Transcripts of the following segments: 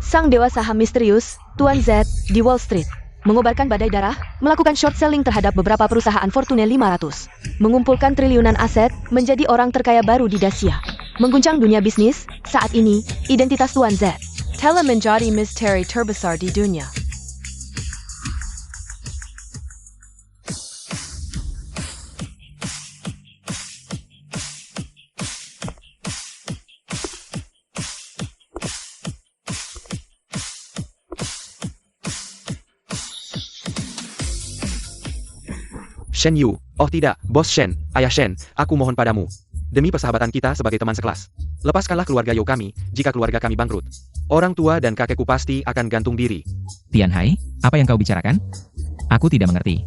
Sang dewa saham misterius, Tuan Z, di Wall Street, mengobarkan badai darah, melakukan short selling terhadap beberapa perusahaan Fortune 500, mengumpulkan triliunan aset, menjadi orang terkaya baru di Dacia. Mengguncang dunia bisnis, saat ini, identitas Tuan Z telah menjadi misteri terbesar di dunia. Shen Yu, oh tidak, Bos Shen, Ayah Shen, aku mohon padamu. Demi persahabatan kita sebagai teman sekelas. Lepaskanlah keluarga Yo kami, jika keluarga kami bangkrut. Orang tua dan kakekku pasti akan gantung diri. Tianhai, apa yang kau bicarakan? Aku tidak mengerti.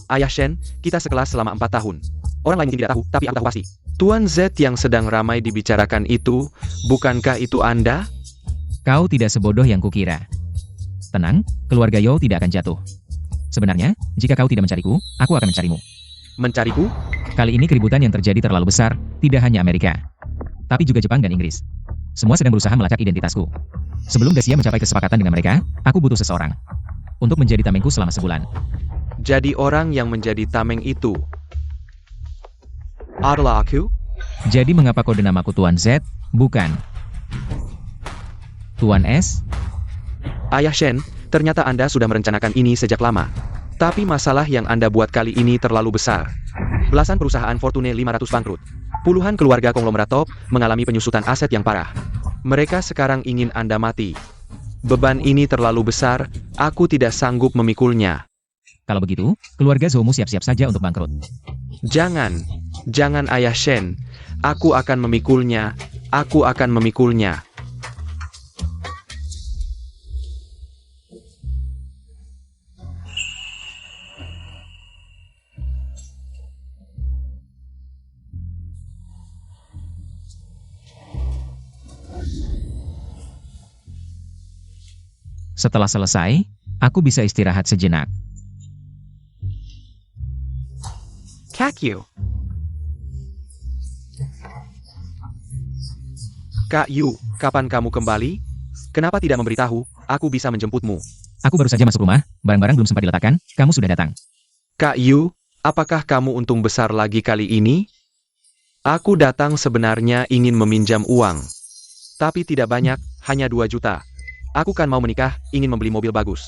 Ayah Shen, kita sekelas selama 4 tahun. Orang lain mungkin tidak tahu, tapi aku tahu pasti. Tuan Z yang sedang ramai dibicarakan itu, bukankah itu Anda? Kau tidak sebodoh yang kukira. Tenang, keluarga Yo tidak akan jatuh. Sebenarnya, jika kau tidak mencariku, aku akan mencarimu. Mencariku? Kali ini keributan yang terjadi terlalu besar, tidak hanya Amerika, tapi juga Jepang dan Inggris. Semua sedang berusaha melacak identitasku. Sebelum Dacia mencapai kesepakatan dengan mereka, aku butuh seseorang untuk menjadi tamengku selama sebulan. Jadi orang yang menjadi tameng itu adalah aku? Jadi mengapa kode namaku Tuan Z, bukan Tuan S? Ayah Shen, ternyata Anda sudah merencanakan ini sejak lama. Tapi masalah yang Anda buat kali ini terlalu besar. Belasan perusahaan Fortune 500 bangkrut. Puluhan keluarga konglomerat top mengalami penyusutan aset yang parah. Mereka sekarang ingin Anda mati. Beban ini terlalu besar, aku tidak sanggup memikulnya. Kalau begitu, keluarga Zoumu siap-siap saja untuk bangkrut. Jangan Ayah Shen. Aku akan memikulnya. Setelah selesai, aku bisa istirahat sejenak. Kak Yu, kapan kamu kembali? Kenapa tidak memberitahu, aku bisa menjemputmu. Aku baru saja masuk rumah, barang-barang belum sempat diletakkan, kamu sudah datang. Kak Yu, apakah kamu untung besar lagi kali ini? Aku datang sebenarnya ingin meminjam uang. Tapi tidak banyak, hanya 2 juta. Aku kan mau menikah, ingin membeli mobil bagus.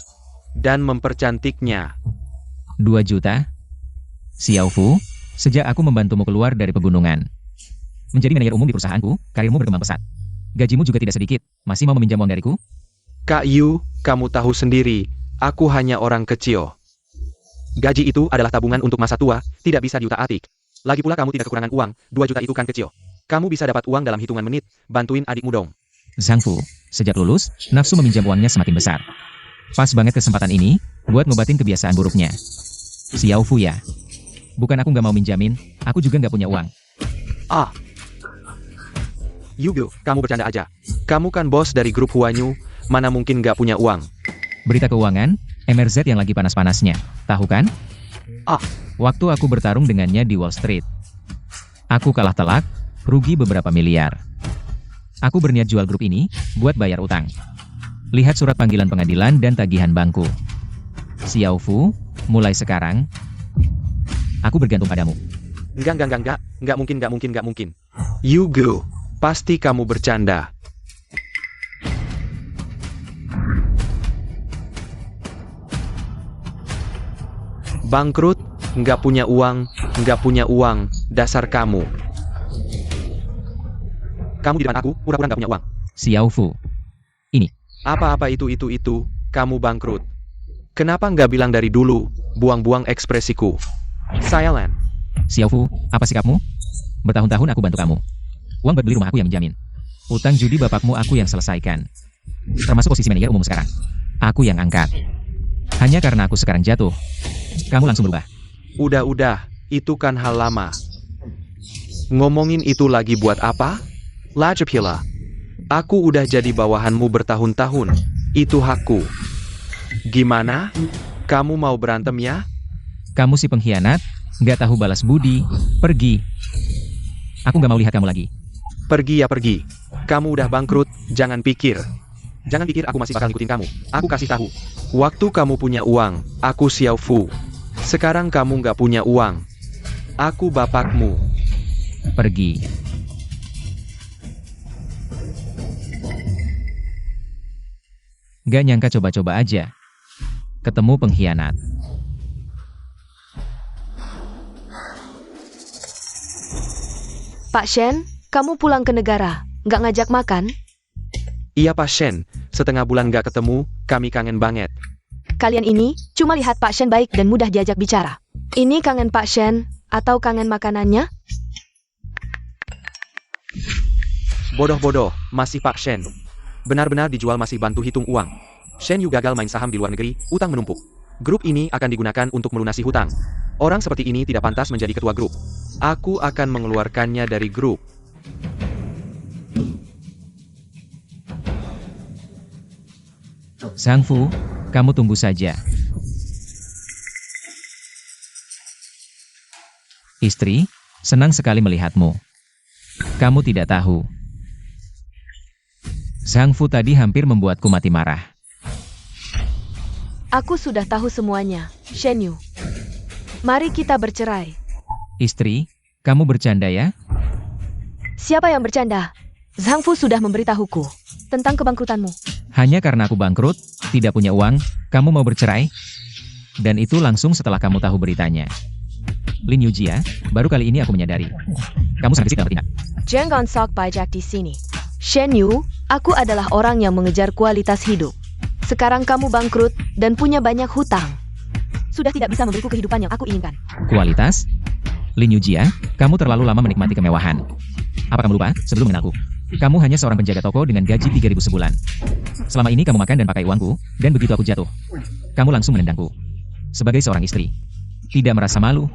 Dan mempercantiknya. 2 juta? Xiao Fu, sejak aku membantumu keluar dari pegunungan, menjadi manajer umum di perusahaanku, karirmu berkembang pesat. Gajimu juga tidak sedikit, masih mau meminjam uang dariku? Kak Yu, kamu tahu sendiri, aku hanya orang kecil. Gaji itu adalah tabungan untuk masa tua, tidak bisa diutak-atik. Lagi pula kamu tidak kekurangan uang, 2 juta itu kan kecil. Kamu bisa dapat uang dalam hitungan menit, bantuin adikmu dong. Zhang Fu, sejak lulus, nafsu meminjam uangnya semakin besar. Pas banget kesempatan ini, buat ngobatin kebiasaan buruknya. Xiao Fu ya. Bukan aku nggak mau minjamin, aku juga nggak punya uang. Yugo, kamu bercanda aja. Kamu kan bos dari grup Huanyu, mana mungkin nggak punya uang. Berita keuangan, MRZ yang lagi panas-panasnya, tahu kan? Waktu aku bertarung dengannya di Wall Street, aku kalah telak, rugi beberapa miliar. Aku berniat jual grup ini, buat bayar utang. Lihat surat panggilan pengadilan dan tagihan bangku. Xiao Fu, mulai sekarang, aku bergantung padamu. Nggak mungkin. Yugo, pasti kamu bercanda. Bangkrut, nggak punya uang, dasar kamu. Kamu di depan aku, pura-pura nggak punya uang. Xiao Fu, ini. Apa itu, kamu bangkrut. Kenapa nggak bilang dari dulu, buang-buang ekspresiku. Silent. Xiao Fu, apa sikapmu? Bertahun-tahun aku bantu kamu. Uang buat beli rumah aku yang menjamin. Utang judi bapakmu aku yang selesaikan. Termasuk posisi manajer umum sekarang. Aku yang angkat. Hanya karena aku sekarang jatuh, kamu langsung berubah. Udah, itu kan hal lama. Ngomongin itu lagi buat apa? Lajapila. Aku udah jadi bawahanmu bertahun-tahun. Itu hakku. Gimana? Kamu mau berantem ya? Kamu si pengkhianat, nggak tahu balas budi, pergi. Aku nggak mau lihat kamu lagi. Pergi ya pergi. Kamu udah bangkrut, jangan pikir. Jangan pikir aku masih bakal ngikutin kamu. Aku kasih tahu. Waktu kamu punya uang, aku Xiao Fu. Sekarang kamu nggak punya uang. Aku bapakmu. Pergi. Gak nyangka coba-coba aja. Ketemu pengkhianat. Pak Shen, kamu pulang ke negara, nggak ngajak makan? Iya Pak Shen, setengah bulan nggak ketemu, kami kangen banget. Kalian ini cuma lihat Pak Shen baik dan mudah diajak bicara. Ini kangen Pak Shen atau kangen makanannya? Bodoh-bodoh, masih Pak Shen. Benar-benar dijual masih bantu hitung uang. Shen Yu gagal main saham di luar negeri, utang menumpuk. Grup ini akan digunakan untuk melunasi hutang. Orang seperti ini tidak pantas menjadi ketua grup. Aku akan mengeluarkannya dari grup. Zhang Fu, kamu tunggu saja. Istri, senang sekali melihatmu. Kamu tidak tahu. Zhang Fu tadi hampir membuatku mati marah. Aku sudah tahu semuanya, Shen Yu. Mari kita bercerai. Istri, kamu bercanda ya? Siapa yang bercanda? Zhang Fu sudah memberitahuku tentang kebangkrutanmu. Hanya karena aku bangkrut, tidak punya uang, kamu mau bercerai? Dan itu langsung setelah kamu tahu beritanya. Lin Yujia, baru kali ini aku menyadari. Kamu sangat fisik dapat tindak. Jangan sok pajak di sini. Shen Yu, aku adalah orang yang mengejar kualitas hidup. Sekarang kamu bangkrut dan punya banyak hutang. Sudah tidak bisa memberiku kehidupan yang aku inginkan. Kualitas? Lin Yujia, kamu terlalu lama menikmati kemewahan. Apa kamu lupa, sebelum mengenalku, kamu hanya seorang penjaga toko dengan gaji 3.000 sebulan. Selama ini kamu makan dan pakai uangku, dan begitu aku jatuh, kamu langsung menendangku. Sebagai seorang istri, tidak merasa malu?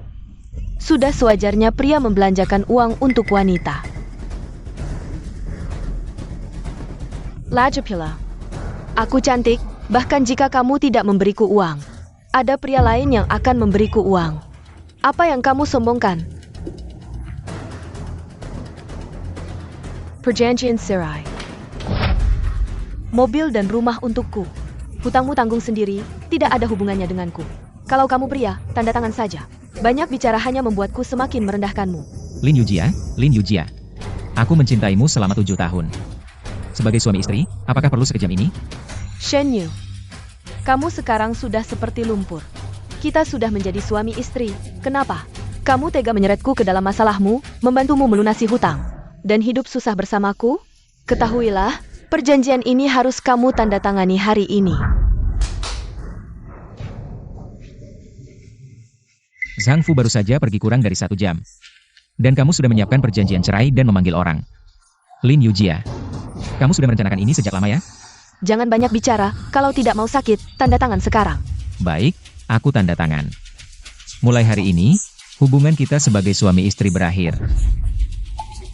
Sudah sewajarnya pria membelanjakan uang untuk wanita. Lajapila. Aku cantik, bahkan jika kamu tidak memberiku uang. Ada pria lain yang akan memberiku uang. Apa yang kamu sombongkan? Perjanjian cerai. Mobil dan rumah untukku. Hutangmu tanggung sendiri, tidak ada hubungannya denganku. Kalau kamu pria, tanda tangan saja. Banyak bicara hanya membuatku semakin merendahkanmu. Lin Yujia. Aku mencintaimu selama 7 tahun. Sebagai suami istri, apakah perlu sekejam ini? Shen Yu, kamu sekarang sudah seperti lumpur. Kita sudah menjadi suami istri. Kenapa? Kamu tega menyeretku ke dalam masalahmu, membantumu melunasi hutang, dan hidup susah bersamaku? Ketahuilah, perjanjian ini harus kamu tanda tangani hari ini. Zhang Fu baru saja pergi kurang dari 1 jam. Dan kamu sudah menyiapkan perjanjian cerai dan memanggil orang. Lin Yujia, kamu sudah merencanakan ini sejak lama ya? Jangan banyak bicara, kalau tidak mau sakit, tanda tangan sekarang. Baik, aku tanda tangan. Mulai hari ini, hubungan kita sebagai suami istri berakhir.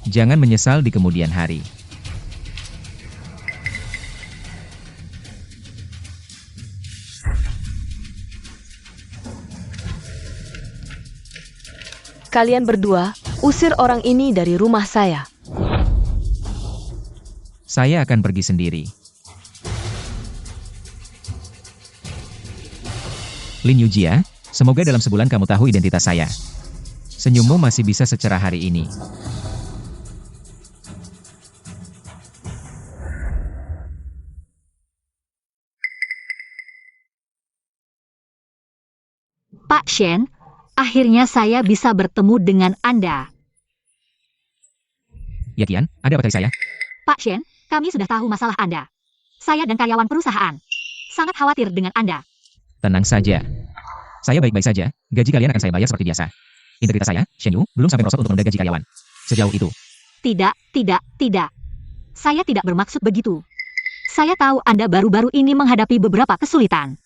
Jangan menyesal di kemudian hari. Kalian berdua, usir orang ini dari rumah saya. Saya akan pergi sendiri. Lin Yujia, semoga dalam sebulan kamu tahu identitas saya. Senyummu masih bisa secerah hari ini. Pak Shen, akhirnya saya bisa bertemu dengan Anda. Ya Kian, ada apa cari saya? Pak Shen, kami sudah tahu masalah Anda. Saya dan karyawan perusahaan sangat khawatir dengan Anda. Tenang saja. Saya baik-baik saja, gaji kalian akan saya bayar seperti biasa. Integritas saya, Shen Yu, belum sampai merosot untuk menunda gaji karyawan. Sejauh itu. Tidak. Saya tidak bermaksud begitu. Saya tahu Anda baru-baru ini menghadapi beberapa kesulitan.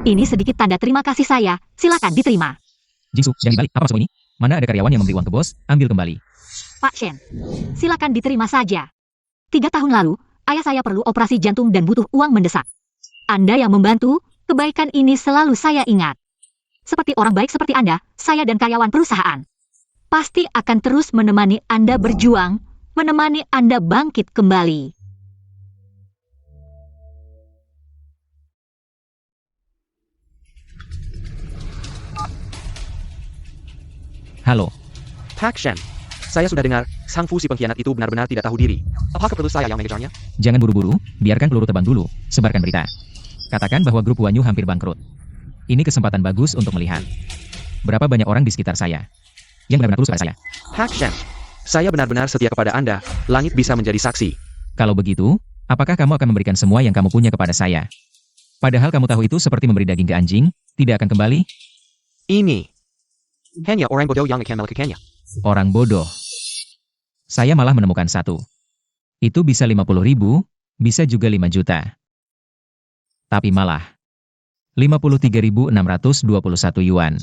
Ini sedikit tanda terima kasih saya, silakan diterima. Jingsu, jangan dibalik, apa maksud ini? Mana ada karyawan yang memberi uang ke bos, ambil kembali. Pak Shen, silakan diterima saja. 3 tahun lalu, ayah saya perlu operasi jantung dan butuh uang mendesak. Anda yang membantu, kebaikan ini selalu saya ingat. Seperti orang baik seperti Anda, saya dan karyawan perusahaan pasti akan terus menemani Anda berjuang, menemani Anda bangkit kembali. Halo, Pak Shen. Saya sudah dengar, Sang Fu si pengkhianat itu benar-benar tidak tahu diri. Apakah perlu saya yang mengejarnya? jangan buru-buru, biarkan peluru terbang dulu, sebarkan berita. Katakan bahwa grup Wanyu hampir bangkrut. Ini kesempatan bagus untuk melihat. Berapa banyak orang di sekitar saya yang benar-benar tulus pada saya. Pak Shen. Saya benar-benar setia kepada Anda, langit bisa menjadi saksi. Kalau begitu, apakah kamu akan memberikan semua yang kamu punya kepada saya? Padahal kamu tahu itu seperti memberi daging ke anjing, tidak akan kembali? Ini. Hanya orang bodoh yang akan melakukannya. Orang bodoh. Saya malah menemukan satu. Itu bisa 50.000, bisa juga 5 juta. Tapi malah 53.621 yuan.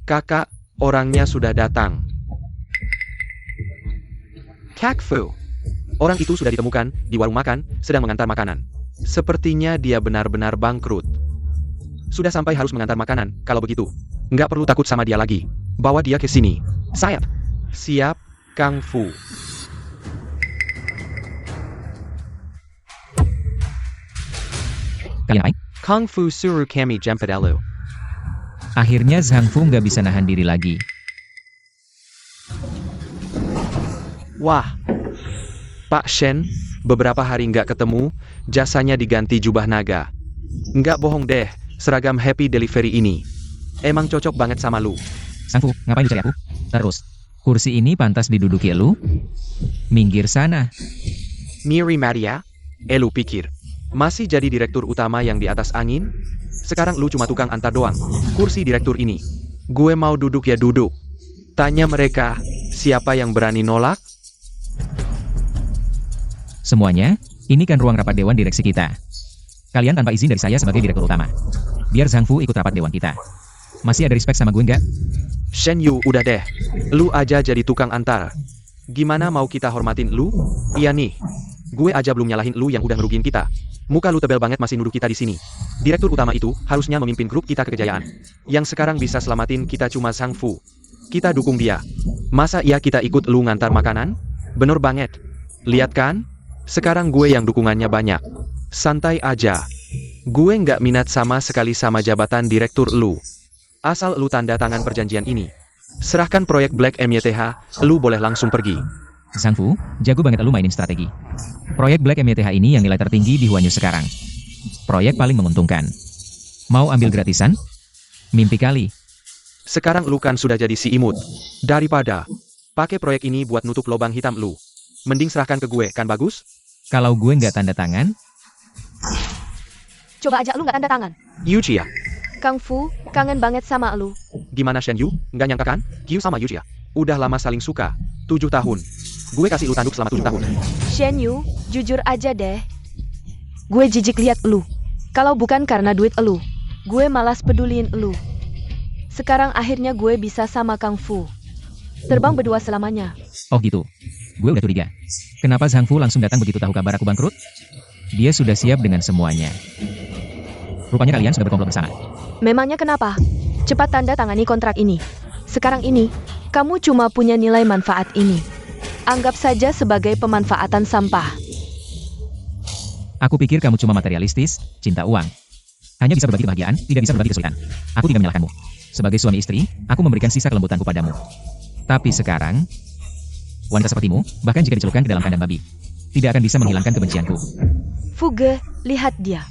Kakak, orangnya sudah datang. Kak Fu. Orang itu sudah ditemukan di warung makan, sedang mengantar makanan. Sepertinya dia benar-benar bangkrut. Sudah sampai harus mengantar makanan, kalau begitu. Nggak perlu takut sama dia lagi. Bawa dia ke sini. Siap. Siap, Kang Fu. Kalian apa? Kung Fu suruh kami jemput elu. Akhirnya Zhang Fu nggak bisa nahan diri lagi. Wah. Pak Shen, beberapa hari nggak ketemu, jasanya diganti jubah naga. Nggak bohong deh, seragam Happy Delivery ini. Emang cocok banget sama lu. Zhang Fu, ngapain lu cari aku? Terus, kursi ini pantas diduduki lu? Minggir sana. Miri Maria, elu pikir. Masih jadi direktur utama yang di atas angin? Sekarang lu cuma tukang antar doang. Kursi direktur ini. Gue mau duduk ya duduk. Tanya mereka, siapa yang berani nolak? Semuanya, ini kan ruang rapat dewan direksi kita. Kalian tanpa izin dari saya sebagai direktur utama. Biar Zhang Fu ikut rapat dewan kita. Masih ada respect sama gue nggak? Shen Yu, udah deh. Lu aja jadi tukang antar. Gimana mau kita hormatin lu? Iya nih. Gue aja belum nyalahin lu yang udah ngerugiin kita. Muka lu tebel banget masih nuduh kita di sini. Direktur utama itu harusnya memimpin grup kita ke kejayaan. Yang sekarang bisa selamatin kita cuma Sang Fu. Kita dukung dia. Masa iya kita ikut lu ngantar makanan? Bener banget. Lihat kan? Sekarang gue yang dukungannya banyak. Santai aja. Gue nggak minat sama sekali sama jabatan direktur lu. Asal lu tanda tangan perjanjian ini. Serahkan proyek Black MYTH, lu boleh langsung pergi. Zhang Fu, jago banget lu mainin strategi. Proyek Black MYTH ini yang nilai tertinggi di Huanyu sekarang. Proyek paling menguntungkan. Mau ambil gratisan? Mimpi kali. Sekarang lu kan sudah jadi si imut. Daripada pakai proyek ini buat nutup lubang hitam lu. Mending serahkan ke gue, kan bagus? Kalau gue nggak tanda tangan, Coba aja lu nggak tanda tangan. Yuchia. Kang Fu, kangen banget sama lu. Gimana Shen Yu? Nggak nyangka kan? Qiu sama Yuchia. Udah lama saling suka. 7 tahun. Gue kasih lu tanduk selama 7 tahun. Shen Yu, jujur aja deh. Gue jijik lihat lu. Kalau bukan karena duit lu, gue malas peduliin lu. Sekarang akhirnya gue bisa sama Kang Fu. Terbang berdua selamanya. oh gitu. Gue udah curiga. Kenapa Zhang Fu langsung datang begitu tahu kabar aku bangkrut? Dia sudah siap dengan semuanya. Rupanya kalian sudah berkomplot bersama. Memangnya kenapa? Cepat tanda tangani kontrak ini. Sekarang ini, kamu cuma punya nilai manfaat ini. Anggap saja sebagai pemanfaatan sampah. Aku pikir kamu cuma materialistis, cinta uang. Hanya bisa berbagi kebahagiaan, tidak bisa berbagi kesulitan. Aku tidak menyalahkanmu. Sebagai suami istri, aku memberikan sisa kelembutanku padamu. Tapi sekarang, wanita sepertimu, bahkan jika dicelupkan ke dalam kandang babi, tidak akan bisa menghilangkan kebencianku. Fuge, lihat dia.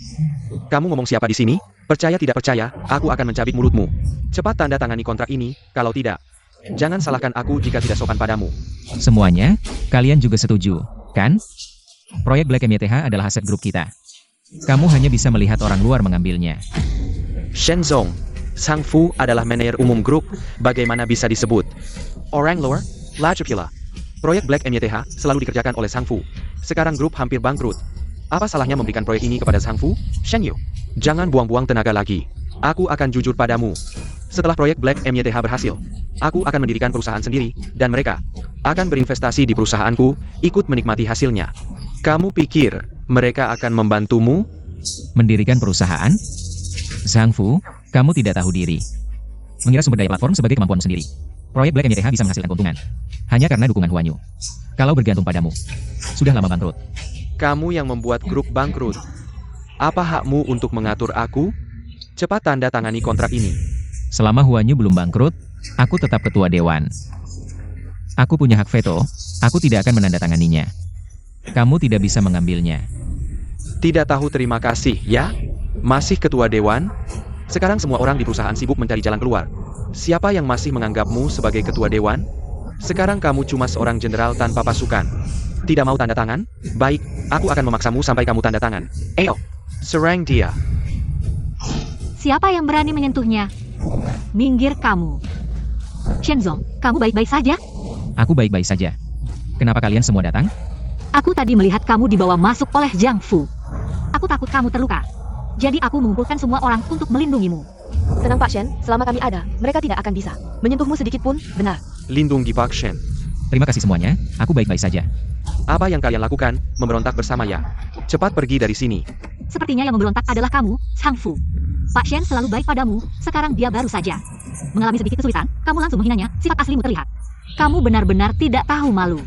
Kamu ngomong siapa di sini? Percaya tidak percaya, aku akan mencabik mulutmu. Cepat tanda tangani kontrak ini, kalau tidak. Jangan salahkan aku jika tidak sopan padamu. Semuanya, kalian juga setuju, kan? Proyek Black MYTH adalah aset grup kita. Kamu hanya bisa melihat orang luar mengambilnya. Shenzong, Sang Fu adalah manajer umum grup, bagaimana bisa disebut orang luar? Laju pula. Proyek Black MYTH selalu dikerjakan oleh Sang Fu. Sekarang grup hampir bangkrut. Apa salahnya memberikan proyek ini kepada Sang Fu? Shen Yu, jangan buang-buang tenaga lagi. Aku akan jujur padamu. Setelah proyek Black MYTH berhasil, aku akan mendirikan perusahaan sendiri, dan mereka akan berinvestasi di perusahaanku, ikut menikmati hasilnya. Kamu pikir mereka akan membantumu? Mendirikan perusahaan? Zhang Fu, kamu tidak tahu diri. Mengira sumber daya platform sebagai kemampuanmu sendiri. Proyek Black MYTH bisa menghasilkan keuntungan. Hanya karena dukungan Huanyu. Kalau bergantung padamu, sudah lama bangkrut. Kamu yang membuat grup bangkrut. Apa hakmu untuk mengatur aku? Cepat tanda tangani kontrak ini. Selama Huan Yu belum bangkrut, aku tetap ketua dewan. Aku punya hak veto, aku tidak akan menandatanganinya. Kamu tidak bisa mengambilnya. Tidak tahu terima kasih, ya? Masih ketua dewan? Sekarang semua orang di perusahaan sibuk mencari jalan keluar. Siapa yang masih menganggapmu sebagai ketua dewan? Sekarang kamu cuma seorang jenderal tanpa pasukan. Tidak mau tanda tangan? Baik, aku akan memaksamu sampai kamu tanda tangan. Ayo, serang dia. Siapa yang berani menyentuhnya? Minggir kamu. Shenzong, kamu baik-baik saja? Aku baik-baik saja. Kenapa kalian semua datang? Aku tadi melihat kamu dibawa masuk oleh Jiang Fu. Aku takut kamu terluka. Jadi aku mengumpulkan semua orang untuk melindungimu. Tenang Pak Shen, selama kami ada, mereka tidak akan bisa menyentuhmu sedikit pun, benar. Lindungi Pak Shen. Terima kasih semuanya, aku baik-baik saja. Apa yang kalian lakukan? Memberontak bersama ya? Cepat pergi dari sini. Sepertinya yang memberontak adalah kamu, Sang Fu. Pak Shen selalu baik padamu, sekarang dia baru saja mengalami sedikit kesulitan, kamu langsung menghinanya, sifat aslimu terlihat. Kamu benar-benar tidak tahu malu.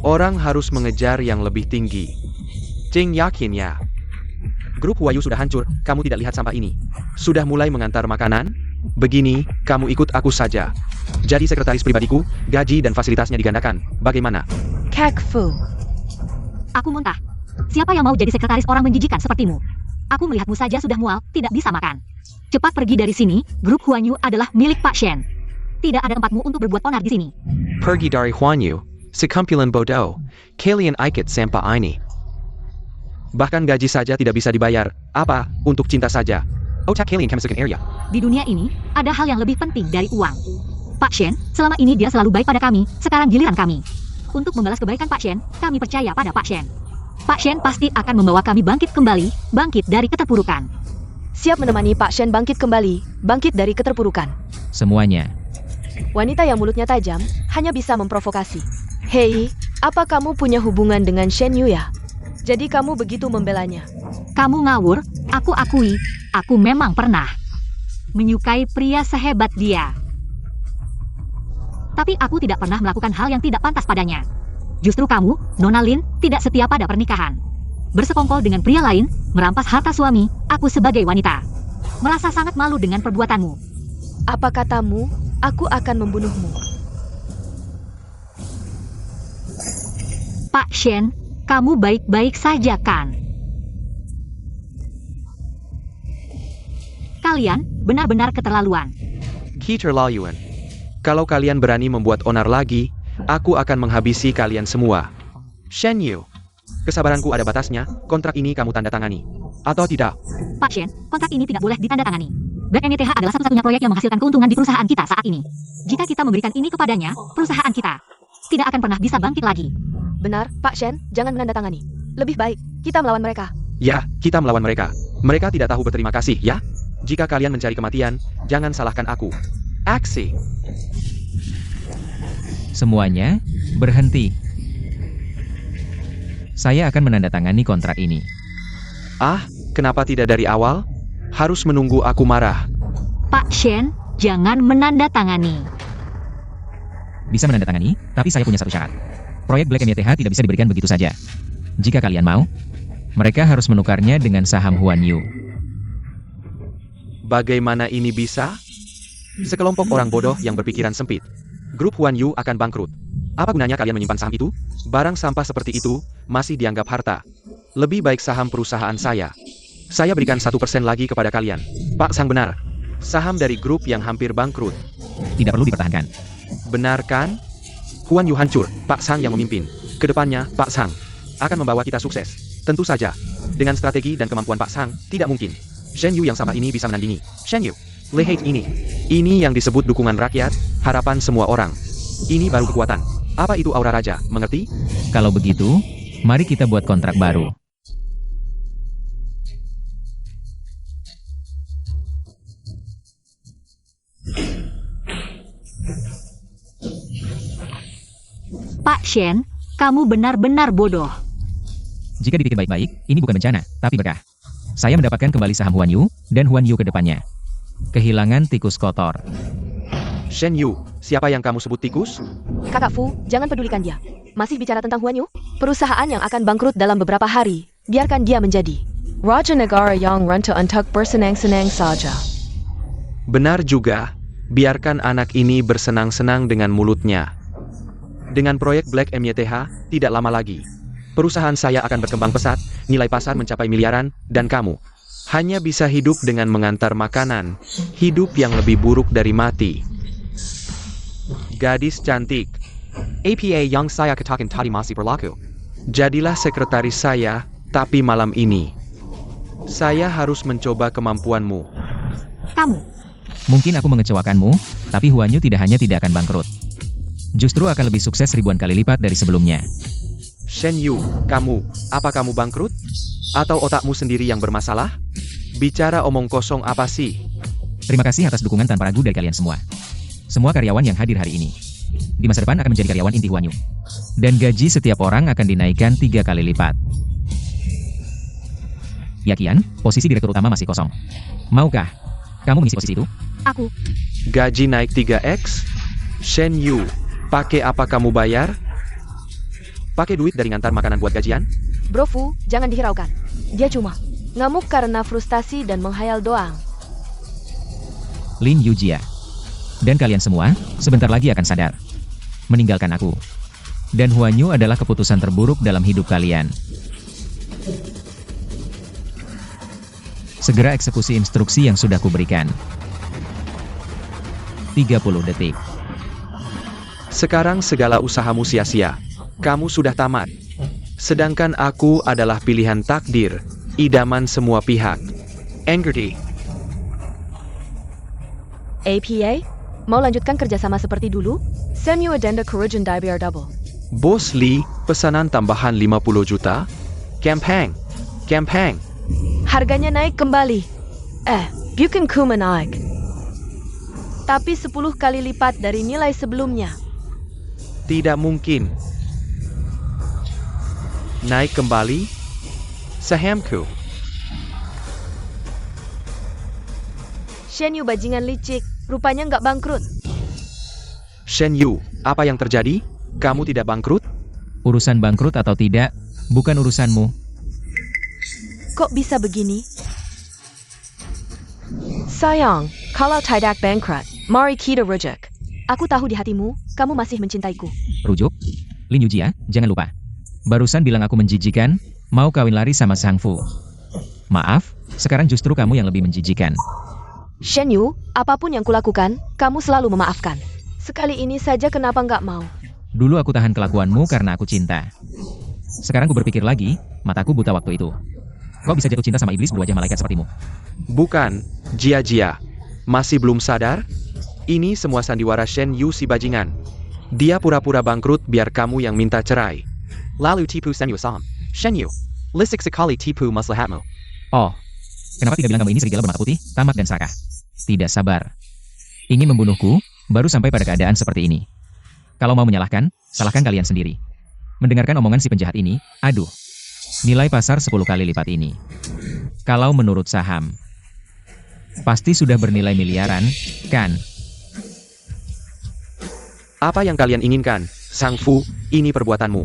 Orang harus mengejar yang lebih tinggi. Jing yakin ya? Grup Huayu sudah hancur, kamu tidak lihat sampah ini. Sudah mulai mengantar makanan? Begini, kamu ikut aku saja. Jadi sekretaris pribadiku, gaji dan fasilitasnya digandakan. Bagaimana? Kek Fu. Aku muntah. Siapa yang mau jadi sekretaris orang menjijikan sepertimu? Aku melihatmu saja sudah mual, tidak bisa makan. Cepat pergi dari sini, grup Huan Yu adalah milik Pak Shen. Tidak ada tempatmu untuk berbuat onar di sini. Pergi dari Huan Yu, sekumpulan bodoh. Kalian ikut sampah ini. Bahkan gaji saja tidak bisa dibayar. Apa? Untuk cinta saja. Otak kalian kemasukan area. Di dunia ini, ada hal yang lebih penting dari uang. Pak Shen, selama ini dia selalu baik pada kami, sekarang giliran kami. Untuk membalas kebaikan Pak Shen, kami percaya pada Pak Shen. Pak Shen pasti akan membawa kami bangkit kembali, bangkit dari keterpurukan. Siap menemani Pak Shen bangkit kembali, bangkit dari keterpurukan. Semuanya. Wanita yang mulutnya tajam, hanya bisa memprovokasi. Hei, apa kamu punya hubungan dengan Shen Yu ya? Jadi kamu begitu membelanya. Kamu ngawur, aku akui, aku memang pernah menyukai pria sehebat dia. Tapi aku tidak pernah melakukan hal yang tidak pantas padanya. Justru kamu, Nona Lin, tidak setia pada pernikahan. Bersekongkol dengan pria lain, merampas harta suami, aku sebagai wanita merasa sangat malu dengan perbuatanmu. Apa katamu, aku akan membunuhmu. Pak Shen, kamu baik-baik saja kan? Kalian benar-benar keterlaluan. Keterlaluan. Kalau kalian berani membuat onar lagi, aku akan menghabisi kalian semua. Shen Yu. Kesabaranku ada batasnya, kontrak ini kamu tanda tangani. Atau tidak? Pak Shen, kontrak ini tidak boleh ditandatangani. Black MTH adalah satu-satunya proyek yang menghasilkan keuntungan di perusahaan kita saat ini. Jika kita memberikan ini kepadanya, perusahaan kita tidak akan pernah bisa bangkit lagi. Benar, Pak Shen, jangan menandatangani. Lebih baik, kita melawan mereka. Ya, kita melawan mereka. Mereka tidak tahu berterima kasih, ya? Jika kalian mencari kematian, jangan salahkan aku. Aksi. Semuanya, berhenti. Saya akan menandatangani kontrak ini. Ah, kenapa tidak dari awal? Harus menunggu aku marah. Pak Shen, jangan menandatangani. Bisa menandatangani, tapi saya punya satu syarat. Proyek Black MTH tidak bisa diberikan begitu saja. Jika kalian mau, mereka harus menukarnya dengan saham Huan Yu. Bagaimana ini bisa? Sekelompok orang bodoh yang berpikiran sempit. Grup Huan Yu akan bangkrut. Apa gunanya kalian menyimpan saham itu? Barang sampah seperti itu masih dianggap harta. Lebih baik saham perusahaan saya. Saya berikan 1% lagi kepada kalian. Pak Sang benar. Saham dari grup yang hampir bangkrut. Tidak perlu dipertahankan. Benar kan? Huan Yu hancur, Pak Sang yang memimpin. Kedepannya, Pak Sang akan membawa kita sukses. Tentu saja, dengan strategi dan kemampuan Pak Sang, tidak mungkin Shen Yu yang sama ini bisa menandingi Shen Yu. Lihat ini. Ini yang disebut dukungan rakyat, harapan semua orang. Ini baru kekuatan. Apa itu aura raja, mengerti? Kalau begitu, mari kita buat kontrak baru. Pak Shen, kamu benar-benar bodoh. Jika dipikir baik-baik, ini bukan bencana, tapi berkah. Saya mendapatkan kembali saham Huan Yu, dan Huan Yu ke depannya. Kehilangan tikus kotor. Shen Yu, siapa yang kamu sebut tikus? Kakak Fu, jangan pedulikan dia. Masih bicara tentang Huan Yu? Perusahaan yang akan bangkrut dalam beberapa hari. Biarkan dia menjadi Raja Negara yang renta untuk bersenang-senang saja. Benar juga, biarkan anak ini bersenang-senang dengan mulutnya. Dengan proyek Black MYTH, tidak lama lagi. Perusahaan saya akan berkembang pesat, nilai pasar mencapai miliaran, dan kamu hanya bisa hidup dengan mengantar makanan. Hidup yang lebih buruk dari mati. Gadis cantik, APA yang saya katakan tadi masih berlaku. jadilah sekretaris saya, tapi malam ini saya harus mencoba kemampuanmu. Kamu, Mungkin aku mengecewakanmu, tapi Huanyu tidak hanya tidak akan bangkrut. Justru akan lebih sukses ribuan kali lipat dari sebelumnya. Shen Yu, apa kamu bangkrut? Atau otakmu sendiri yang bermasalah? Bicara omong kosong apa sih? Terima kasih atas dukungan tanpa ragu dari kalian semua. Semua karyawan yang hadir hari ini. Di masa depan akan menjadi karyawan inti Huanyu. Dan gaji setiap orang akan dinaikkan 3 kali lipat. Ya Kian, posisi direktur utama masih kosong. Maukah kamu mengisi posisi itu? aku, Gaji naik 3x? Shen Yu, pakai apa kamu bayar? Pakai duit dari ngantar makanan buat gajian? Bro Fu, jangan dihiraukan. Dia cuma ngamuk karena frustasi dan menghayal doang. Lin Yujia. Dan kalian semua, sebentar lagi akan sadar. Meninggalkan aku. Dan Huanyu adalah keputusan terburuk dalam hidup kalian. Segera eksekusi instruksi yang sudah kuberikan. 30 detik. Sekarang segala usahamu sia-sia. Kamu sudah tamat. Sedangkan aku adalah pilihan takdir, idaman semua pihak. Engerti? APA, mau lanjutkan kerjasama seperti dulu? Send you addenda Couragean Dibiar Double. Bos Lee, pesanan tambahan 50 juta? Campaign. Harganya naik kembali. Bukan ku menaik. Tapi 10 kali lipat dari nilai sebelumnya. Tidak mungkin. Naik kembali? Sahamku. Shen Yu bajingan licik, rupanya nggak bangkrut. Shen Yu, apa yang terjadi? Kamu tidak bangkrut? Urusan bangkrut atau tidak, bukan urusanmu. Kok bisa begini? Sayang, kalau tidak bangkrut, mari kita rujuk. Aku tahu di hatimu, kamu masih mencintaiku. Rujuk? Lin Yujia, jangan lupa. Barusan bilang aku menjijikan, mau kawin lari sama Sang Fu. Maaf, sekarang justru kamu yang lebih menjijikan. Shen Yu, apapun yang kulakukan, kamu selalu memaafkan. Sekali ini saja kenapa nggak mau? Dulu aku tahan kelakuanmu karena aku cinta. Sekarang ku berpikir lagi, mataku buta waktu itu. Kau bisa jatuh cinta sama iblis berwajah malaikat sepertimu. Bukan, Jia. Masih belum sadar? Ini semua sandiwara Shen Yu si bajingan. Dia pura-pura bangkrut biar kamu yang minta cerai. Lalu tipu Senyu Sam. Shen Yu. Lisik sekali tipu maslahatmu. Oh, kenapa tidak bilang kamu ini serigala bermata putih, tamat dan serakah? Tidak sabar. Ingin membunuhku, baru sampai pada keadaan seperti ini. Kalau mau menyalahkan, salahkan kalian sendiri. Mendengarkan omongan si penjahat ini, aduh. Nilai pasar 10 kali lipat ini. Kalau menurut saham, pasti sudah bernilai miliaran, kan? Apa yang kalian inginkan, Sang Fu? Ini perbuatanmu.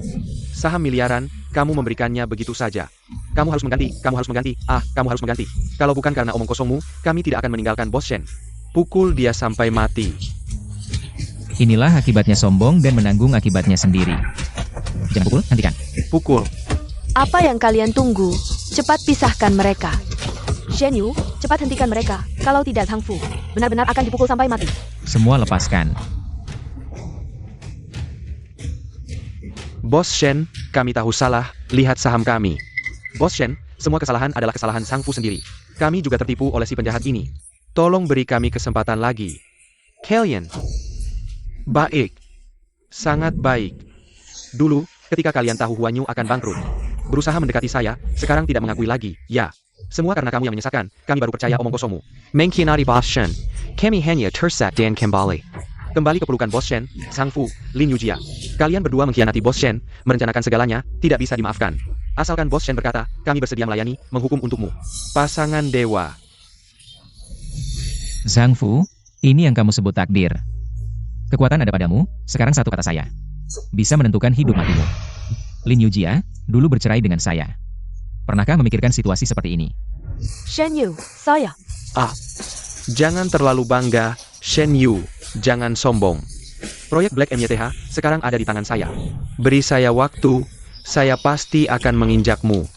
Saham miliaran, kamu memberikannya begitu saja. Kamu harus mengganti, kamu harus mengganti. Kalau bukan karena omong kosongmu, kami tidak akan meninggalkan Bos Shen. Pukul dia sampai mati. Inilah akibatnya sombong dan menanggung akibatnya sendiri. Jangan pukul, hentikan. Pukul. Apa yang kalian tunggu? Cepat pisahkan mereka. Shen Yu, cepat hentikan mereka. Kalau tidak Sang Fu, benar-benar akan dipukul sampai mati. Semua lepaskan. Bos Shen, kami tahu salah, lihat saham kami. Bos Shen, semua kesalahan adalah kesalahan Sang Fu sendiri. Kami juga tertipu oleh si penjahat ini. Tolong beri kami kesempatan lagi. Kalian. Baik. Sangat baik. Dulu, ketika kalian tahu Huanyu akan bangkrut, berusaha mendekati saya, sekarang tidak mengakui lagi, ya. Semua karena kamu yang menyesatkan, kami baru percaya omong kosongmu. Mengkhianati Bos Shen. Kami hanya tersesat dan kembali. Kembali ke pelukan Bos Shen, Sang Fu, Lin Yujia. Kalian berdua mengkhianati Bos Shen, merencanakan segalanya, tidak bisa dimaafkan. Asalkan Bos Shen berkata, kami bersedia melayani, menghukum untukmu. Pasangan dewa. Sang Fu, ini yang kamu sebut takdir. Kekuatan ada padamu, sekarang satu kata saya. Bisa menentukan hidup matimu. Lin Yujia, dulu bercerai dengan saya. Pernahkah memikirkan situasi seperti ini? Shen Yu, saya. Jangan terlalu bangga, Shen Yu. Jangan sombong. Proyek Black MYTH sekarang ada di tangan saya. Beri saya waktu, saya pasti akan menginjakmu.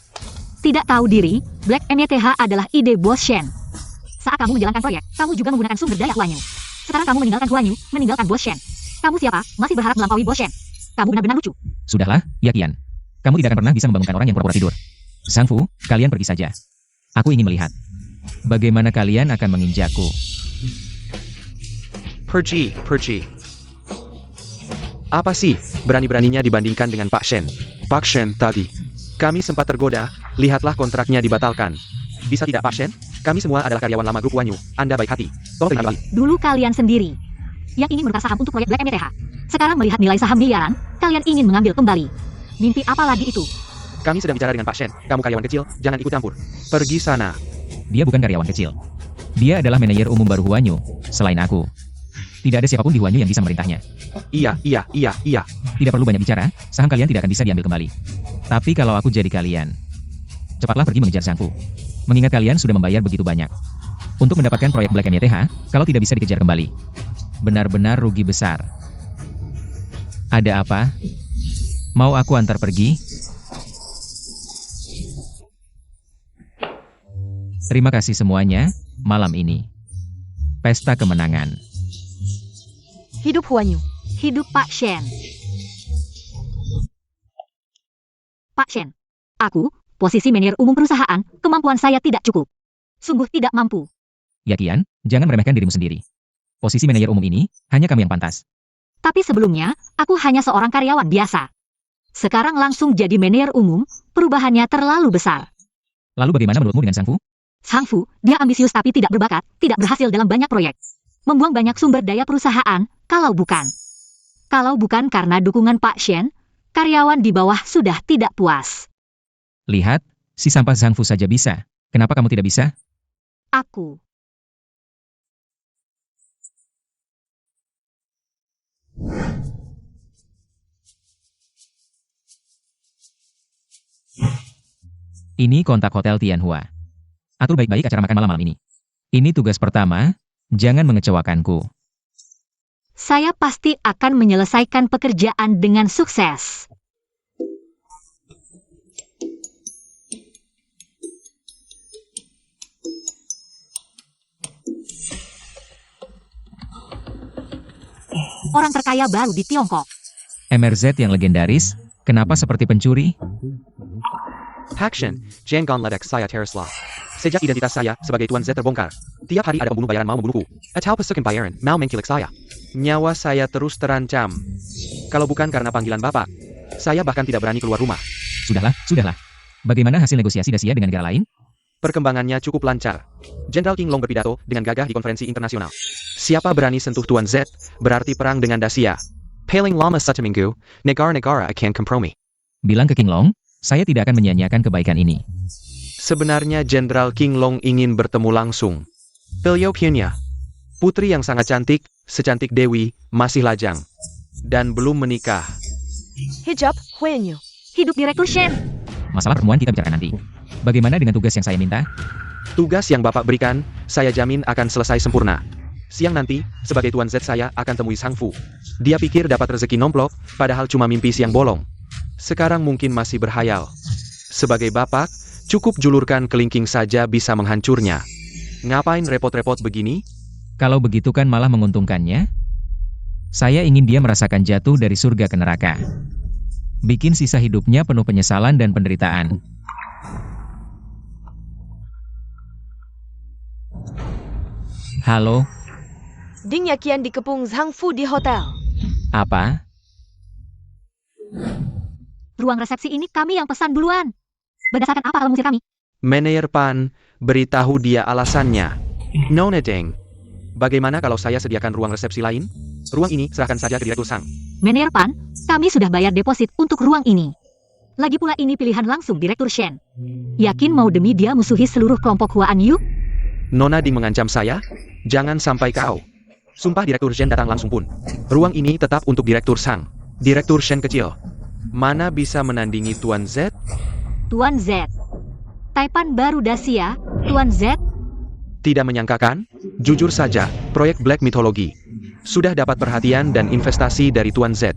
Tidak tahu diri, Black MYTH adalah ide Bos Shen. Saat kamu menjalankan proyek, kamu juga menggunakan sumber daya Huan Yu. Sekarang kamu meninggalkan Huan Yu, meninggalkan Bos Shen. Kamu siapa? Masih berharap melampaui Bos Shen? Kamu benar-benar lucu. Sudahlah, Yakian. Kamu tidak akan pernah bisa membangunkan orang yang pura-pura tidur. Sang Fu, kalian pergi saja. Aku ingin melihat bagaimana kalian akan menginjakku. Pergi. Apa sih berani-beraninya dibandingkan dengan Pak Shen? Pak Shen tadi. Kami sempat tergoda, lihatlah kontraknya dibatalkan. Bisa tidak Pak Shen? Kami semua adalah karyawan lama grup Huan Yu. Anda baik hati. Tolong dengar lagi. Dulu kalian sendiri yang ingin menukar saham untuk proyek Black MYTH. Sekarang melihat nilai saham miliaran, kalian ingin mengambil kembali. Mimpi apa lagi itu? Kami sedang bicara dengan Pak Shen. Kamu karyawan kecil, jangan ikut campur. Pergi sana. Dia bukan karyawan kecil. Dia adalah manajer umum baru Huan Yu, selain aku. Tidak ada siapapun di Huan Yu yang bisa memerintahnya. Iya. Tidak perlu banyak bicara, saham kalian tidak akan bisa diambil kembali. Tapi kalau aku jadi kalian, cepatlah pergi mengejar Sang Fu. Mengingat kalian sudah membayar begitu banyak untuk mendapatkan proyek Black MYTH, kalau tidak bisa dikejar kembali. Benar-benar rugi besar. Ada apa? Mau aku antar pergi? Terima kasih semuanya, malam ini. Pesta kemenangan. Hidup Huan Yu. Hidup Pak Shen. Pak Shen, aku, posisi manajer umum perusahaan, kemampuan saya tidak cukup. Sungguh tidak mampu. Yakian, jangan meremehkan dirimu sendiri. Posisi manajer umum ini, hanya kamu yang pantas. Tapi sebelumnya, aku hanya seorang karyawan biasa. Sekarang langsung jadi manajer umum, perubahannya terlalu besar. Lalu bagaimana menurutmu dengan Sang Fu? Sang Fu, dia ambisius tapi tidak berbakat, tidak berhasil dalam banyak proyek. Membuang banyak sumber daya perusahaan, kalau bukan karena dukungan Pak Shen, karyawan di bawah sudah tidak puas. Lihat, si sampah Sang Fu saja bisa. Kenapa kamu tidak bisa? Aku. Ini kontak Hotel Tianhua. Atur baik-baik acara makan malam ini. Ini tugas pertama, jangan mengecewakanku. Saya pasti akan menyelesaikan pekerjaan dengan sukses. Orang terkaya baru di Tiongkok. MRZ yang legendaris, kenapa seperti pencuri? Hakshen, Jangan ledek saya Teresla. Sejak identitas saya sebagai Tuan Z terbongkar, tiap hari ada pembunuh bayaran mau membunuhku. Atau pasukan bayaran mau mengkilik saya. Nyawa saya terus terancam. Kalau bukan karena panggilan Bapak, saya bahkan tidak berani keluar rumah. Sudahlah. Bagaimana hasil negosiasi Dacia dengan negara lain? Perkembangannya cukup lancar. Jenderal King Long berpidato dengan gagah di konferensi internasional. Siapa berani sentuh Tuan Z, berarti perang dengan Dacia. Paling lama satu minggu, negara-negara akan kompromi. Bilang ke King Long, saya tidak akan menyia-nyiakan kebaikan ini. Sebenarnya Jenderal King Long ingin bertemu langsung. Beliau punya putri yang sangat cantik, secantik Dewi, masih lajang. Dan belum menikah. Hijab Huan Yu. Hidup Direktur Shen. Masalah pertemuan kita bicarakan nanti. Bagaimana dengan tugas yang saya minta? Tugas yang Bapak berikan, saya jamin akan selesai sempurna. Siang nanti, sebagai Tuan Z saya akan temui Sang Fu. Dia pikir dapat rezeki nomplok, padahal cuma mimpi siang bolong. Sekarang mungkin masih berhayal. Sebagai Bapak, cukup julurkan kelingking saja bisa menghancurnya. Ngapain repot-repot begini? Kalau begitu kan malah menguntungkannya. Saya ingin dia merasakan jatuh dari surga ke neraka. Bikin sisa hidupnya penuh penyesalan dan penderitaan. Halo, Ding Yakian dikepung Sang Fu di hotel. apa? Ruang resepsi ini kami yang pesan duluan. Berdasarkan apa kalau mengusir kami? Manajer Pan, beritahu dia alasannya. Nona Deng. Bagaimana kalau saya sediakan ruang resepsi lain? Ruang ini serahkan saja ke Direktur Sang. Manajer Pan, kami sudah bayar deposit untuk ruang ini. Lagi pula ini pilihan langsung Direktur Shen. Yakin mau demi dia musuhi seluruh kelompok Huan Yu? Nona Ding mengancam saya? Jangan sampai kau. Sumpah Direktur Shen datang langsung pun. Ruang ini tetap untuk Direktur Sang. Direktur Shen kecil. Mana bisa menandingi Tuan Z? Tuan Z. Taipan baru Dacia, Tuan Z. Tidak menyangkakan? Jujur saja, proyek Black Mythology sudah dapat perhatian dan investasi dari Tuan Z.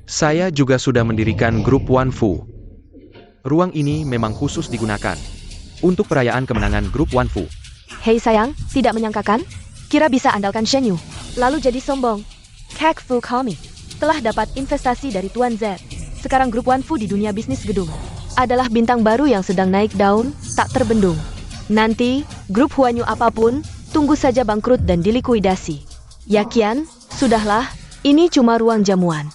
Saya juga sudah mendirikan grup Wanfu. Ruang ini memang khusus digunakan untuk perayaan kemenangan grup Wanfu. Hei sayang, tidak menyangkakan? Kira bisa andalkan Shen Yu. Lalu jadi sombong. Kak Fu Kami telah dapat investasi dari Tuan Z. Sekarang grup Wanfu di dunia bisnis gedung adalah bintang baru yang sedang naik daun, tak terbendung. Nanti, grup Huanyu apapun, tunggu saja bangkrut dan dilikuidasi. Yakian, sudahlah, ini cuma ruang jamuan.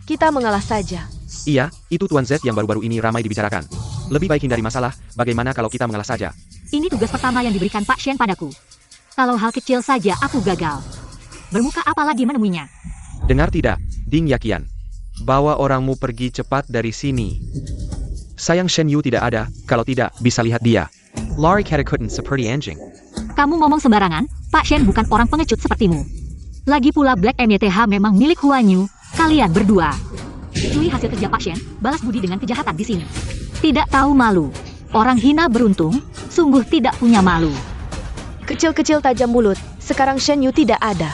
Kita mengalah saja. Iya, itu Tuan Z yang baru-baru ini ramai dibicarakan. Lebih baik hindari masalah, bagaimana kalau kita mengalah saja? Ini tugas pertama yang diberikan Pak Shen padaku. Kalau hal kecil saja aku gagal. Bermuka apa lagi menemuinya? Dengar tidak, Ding Yakian? Bawa orangmu pergi cepat dari sini. Sayang Shen Yu tidak ada, kalau tidak, bisa lihat dia. Lari katakuten seperti anjing. Kamu ngomong sembarangan, Pak Shen bukan orang pengecut sepertimu. Lagi pula Black MYTH memang milik Huanyu, kalian berdua. Cui hasil kerja Pak Shen, balas budi dengan kejahatan di sini. Tidak tahu malu. Orang hina beruntung, sungguh tidak punya malu. Kecil-kecil tajam mulut, sekarang Shen Yu tidak ada.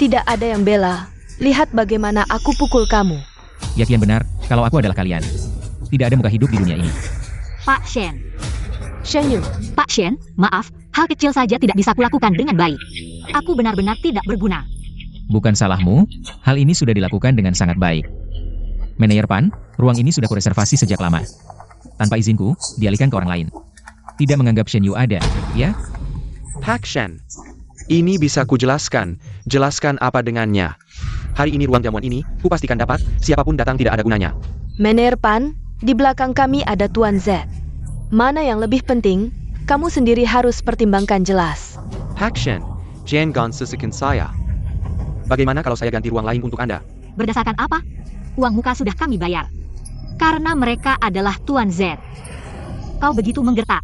Tidak ada yang bela. Lihat bagaimana aku pukul kamu. Yakian benar, kalau aku adalah kalian. Tidak ada muka hidup di dunia ini. Pak Shen. Shen Yu, Pak Shen, maaf, hal kecil saja tidak bisa kulakukan dengan baik. Aku benar-benar tidak berguna. Bukan salahmu, hal ini sudah dilakukan dengan sangat baik. Manajer Pan, ruang ini sudah kureservasi sejak lama. Tanpa izinku, dialihkan ke orang lain. Tidak menganggap Shen Yu ada, ya? Pak Shen, ini bisa kujelaskan. Jelaskan apa dengannya. Hari ini ruang jamuan ini, kupastikan dapat, siapapun datang tidak ada gunanya. Mener Pan, di belakang kami ada Tuan Z. Mana yang lebih penting, kamu sendiri harus pertimbangkan jelas. Pak Shen, jangan sesakan saya. Bagaimana kalau saya ganti ruang lain untuk Anda? Berdasarkan apa? Uang muka sudah kami bayar. Karena mereka adalah Tuan Z. Kau begitu menggertak.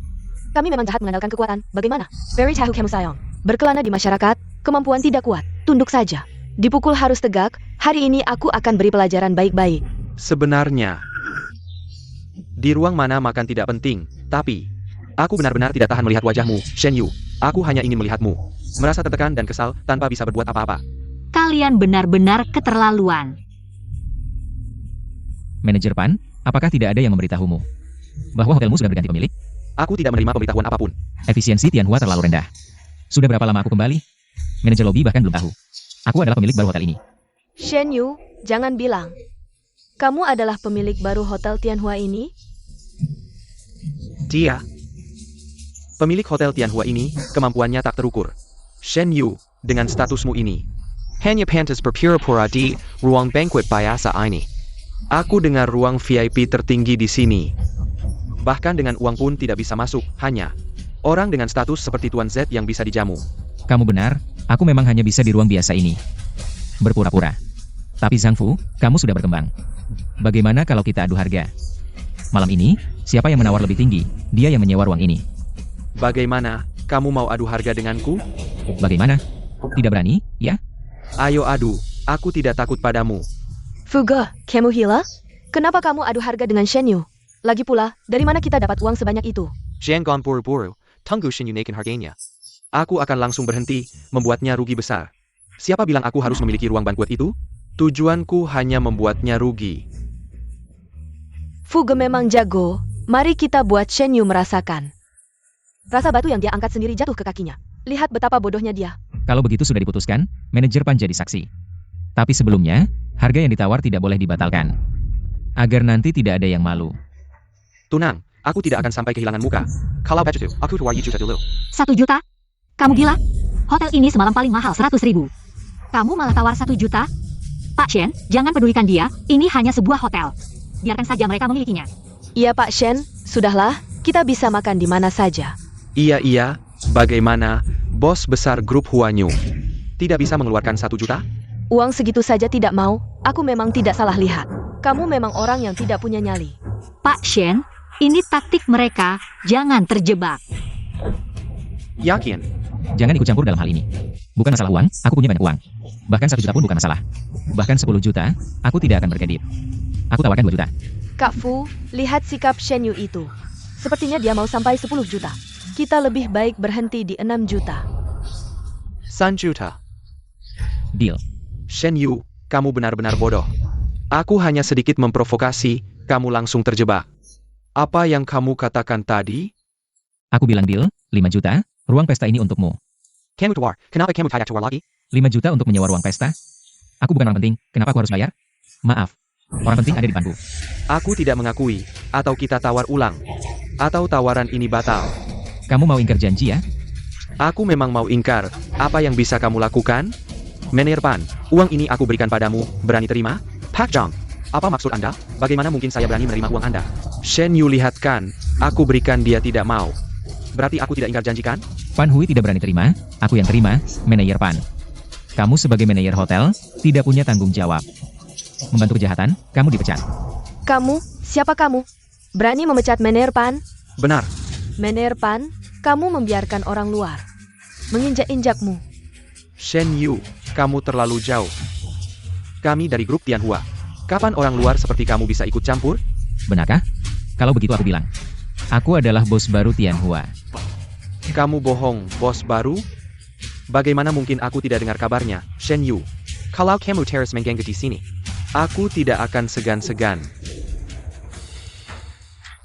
Kami memang jahat mengandalkan kekuatan, bagaimana? Very tahu kamu sayang. Berkelana di masyarakat, kemampuan tidak kuat, tunduk saja. Dipukul harus tegak, hari ini aku akan beri pelajaran baik-baik. Sebenarnya, di ruang mana makan tidak penting, tapi aku benar-benar tidak tahan melihat wajahmu, Shen Yu. Aku hanya ingin melihatmu. Merasa tertekan dan kesal tanpa bisa berbuat apa-apa. Kalian benar-benar keterlaluan. Manajer Pan, apakah tidak ada yang memberitahumu bahwa hotelmu sudah berganti pemilik? Aku tidak menerima pemberitahuan apapun. Efisiensi Tianhua terlalu rendah. Sudah berapa lama aku kembali? Manajer lobi bahkan belum tahu. Aku adalah pemilik baru hotel ini. Shen Yu, jangan bilang. Kamu adalah pemilik baru Hotel Tianhua ini? Dia. Pemilik Hotel Tianhua ini, kemampuannya tak terukur. Shen Yu, dengan statusmu ini. Hanya pantas berpura-pura di ruang banquet biasa ini. Aku dengar ruang VIP tertinggi di sini. Bahkan dengan uang pun tidak bisa masuk, hanya orang dengan status seperti Tuan Z yang bisa dijamu. Kamu benar, aku memang hanya bisa di ruang biasa ini. Berpura-pura. Tapi Zhang Fu, kamu sudah berkembang. Bagaimana kalau kita adu harga? Malam ini, siapa yang menawar lebih tinggi? Dia yang menyewa ruang ini. Bagaimana? Kamu mau adu harga denganku? Bagaimana? Tidak berani, ya? Ayo adu, aku tidak takut padamu. Fuga, kamu gila? Kenapa kamu adu harga dengan Shen Yu? Lagi pula, dari mana kita dapat uang sebanyak itu? Jangan buru-buru, tunggu Shen Yu naikin harganya. Aku akan langsung berhenti, membuatnya rugi besar. Siapa bilang aku harus memiliki ruang banquet itu? Tujuanku hanya membuatnya rugi. Fuga memang jago, mari kita buat Shen Yu merasakan. Rasa batu yang dia angkat sendiri jatuh ke kakinya. Lihat betapa bodohnya dia. Kalau begitu sudah diputuskan, manajer Pan jadi saksi. Tapi sebelumnya, harga yang ditawar tidak boleh dibatalkan. Agar nanti tidak ada yang malu. Tunang, aku tidak akan sampai kehilangan muka. Kalau begitu, aku tuar juta dulu. 1 juta? Kamu gila? Hotel ini semalam paling mahal 100.000. Kamu malah tawar 1 juta? Pak Shen, jangan pedulikan dia, ini hanya sebuah hotel. Biarkan saja mereka memilikinya. Iya Pak Shen, sudahlah, kita bisa makan di mana saja. Iya, bagaimana, bos besar grup Huanyu? Tidak bisa mengeluarkan 1 juta? Uang segitu saja tidak mau, aku memang tidak salah lihat. Kamu memang orang yang tidak punya nyali. Pak Shen, ini taktik mereka, jangan terjebak. Yakin? Jangan ikut campur dalam hal ini. Bukan masalah uang, aku punya banyak uang. Bahkan 1 juta pun bukan masalah. Bahkan 10 juta, aku tidak akan berkedip. Aku tawarkan 2 juta. Kak Fu, lihat sikap Shen Yu itu. Sepertinya dia mau sampai 10 juta. Kita lebih baik berhenti di 6 juta. 3 juta. Deal. Shen Yu, kamu benar-benar bodoh. Aku hanya sedikit memprovokasi, kamu langsung terjebak. Apa yang kamu katakan tadi? Aku bilang deal, 5 juta, ruang pesta ini untukmu. Kamu tuar, kenapa kamu tidak tuar lagi? 5 juta untuk menyewa ruang pesta? Aku bukan orang penting, kenapa aku harus bayar? Maaf, orang penting ada di depanku. Aku tidak mengakui, atau kita tawar ulang. Atau tawaran ini batal. Kamu mau ingkar janji ya? Aku memang mau ingkar, apa yang bisa kamu lakukan? Mener Pan, uang ini aku berikan padamu, berani terima? Pak Jong, apa maksud Anda? Bagaimana mungkin saya berani menerima uang Anda? Shen Yu lihatkan, aku berikan dia tidak mau. Berarti aku tidak ingkar janji kan? Pan Hui tidak berani terima, aku yang terima, manajer Pan. Kamu sebagai manajer hotel, tidak punya tanggung jawab. Membantu kejahatan, kamu dipecat. Kamu? Siapa kamu? Berani memecat Mener Pan? Benar, Mener Pan, kamu membiarkan orang luar menginjak-injakmu. Shen Yu, kamu terlalu jauh. Kami dari grup Tianhua. Kapan orang luar seperti kamu bisa ikut campur? Benarkah? Kalau begitu aku bilang. Aku adalah bos baru Tianhua. Kamu bohong, bos baru? Bagaimana mungkin aku tidak dengar kabarnya, Shen Yu? Kalau kamu terus mengganggu di sini, Aku tidak akan segan-segan.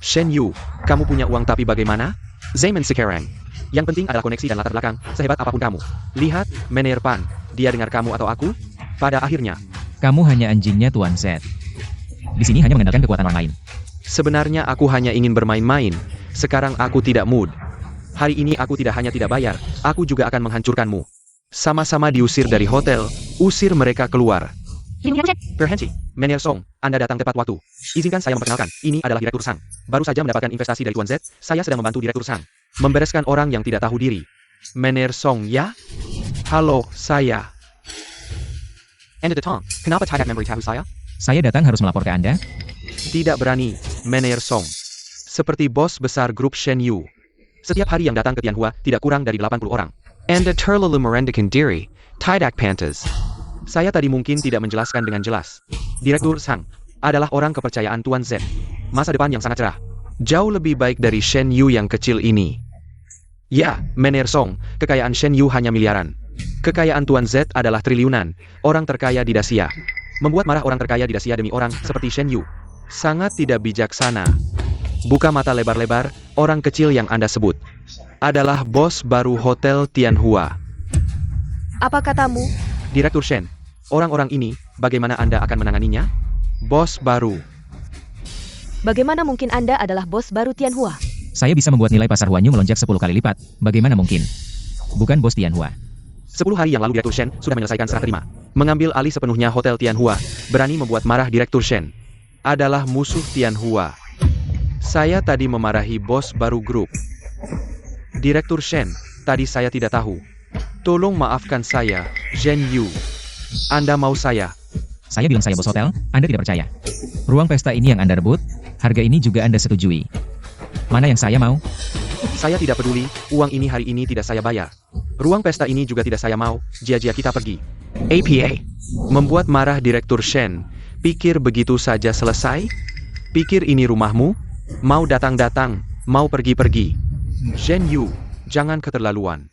Shen Yu, kamu punya uang tapi bagaimana? zaman sekarang, Yang penting adalah koneksi dan latar belakang, sehebat apapun kamu. Lihat, Mener Pan, dia dengar kamu atau aku? Pada akhirnya, Kamu hanya anjingnya Tuan Z. Di sini hanya mengandalkan kekuatan orang lain. sebenarnya aku hanya ingin bermain-main. Sekarang aku tidak mood. Hari ini aku tidak hanya tidak bayar, aku juga akan menghancurkanmu. Sama-sama diusir dari hotel, usir mereka keluar. berhenti. Mener Song, Anda datang tepat waktu. Izinkan saya memperkenalkan, ini adalah Direktur Sang. Baru saja mendapatkan investasi dari Tuan Z, saya sedang membantu Direktur Sang. Membereskan orang yang tidak tahu diri. Mener Song ya? Halo, saya. Anda datang, kenapa tidak memberi tahu saya? Saya datang harus melapor ke Anda. Tidak berani, Mener Song. Seperti bos besar grup Shen Yu. Setiap hari yang datang ke Tianhua tidak kurang dari 80 orang. Anda terlalu merendahkan diri, tidak pantas. Saya tadi mungkin tidak menjelaskan dengan jelas. Direktur Sang adalah orang kepercayaan Tuan Z. Masa depan yang sangat cerah. Jauh lebih baik dari Shen Yu yang kecil ini. Ya, Mener Song, kekayaan Shen Yu hanya miliaran. Kekayaan Tuan Z adalah triliunan, orang terkaya di Dacia. Membuat marah orang terkaya di Dacia demi orang seperti Shen Yu. Sangat tidak bijaksana. Buka mata lebar-lebar, orang kecil yang Anda sebut. Adalah bos baru Hotel Tianhua. Apa katamu? Direktur Shen, orang-orang ini, bagaimana Anda akan menanganinya? Bos baru. Bagaimana mungkin Anda adalah bos baru Tianhua? Saya bisa membuat nilai pasar Huanyu melonjak 10 kali lipat. Bagaimana mungkin? Bukan bos Tianhua. 10 hari yang lalu Direktur Shen sudah menyelesaikan serah terima. Mengambil alih sepenuhnya Hotel Tianhua, berani membuat marah Direktur Shen. Adalah musuh Tianhua. Saya tadi memarahi bos baru grup. Direktur Shen, tadi saya tidak tahu. Tolong maafkan saya, Shen Yu. Anda mau saya? Saya bilang saya bos hotel, Anda tidak percaya. Ruang pesta ini yang Anda rebut, harga ini juga Anda setujui. Mana yang saya mau? Saya tidak peduli, uang ini hari ini tidak saya bayar. Ruang pesta ini juga tidak saya mau, jia-jia kita pergi. APA, Membuat marah Direktur Shen. Pikir begitu saja selesai? Pikir ini rumahmu? Mau datang-datang, mau pergi-pergi. Shen Yu, jangan keterlaluan.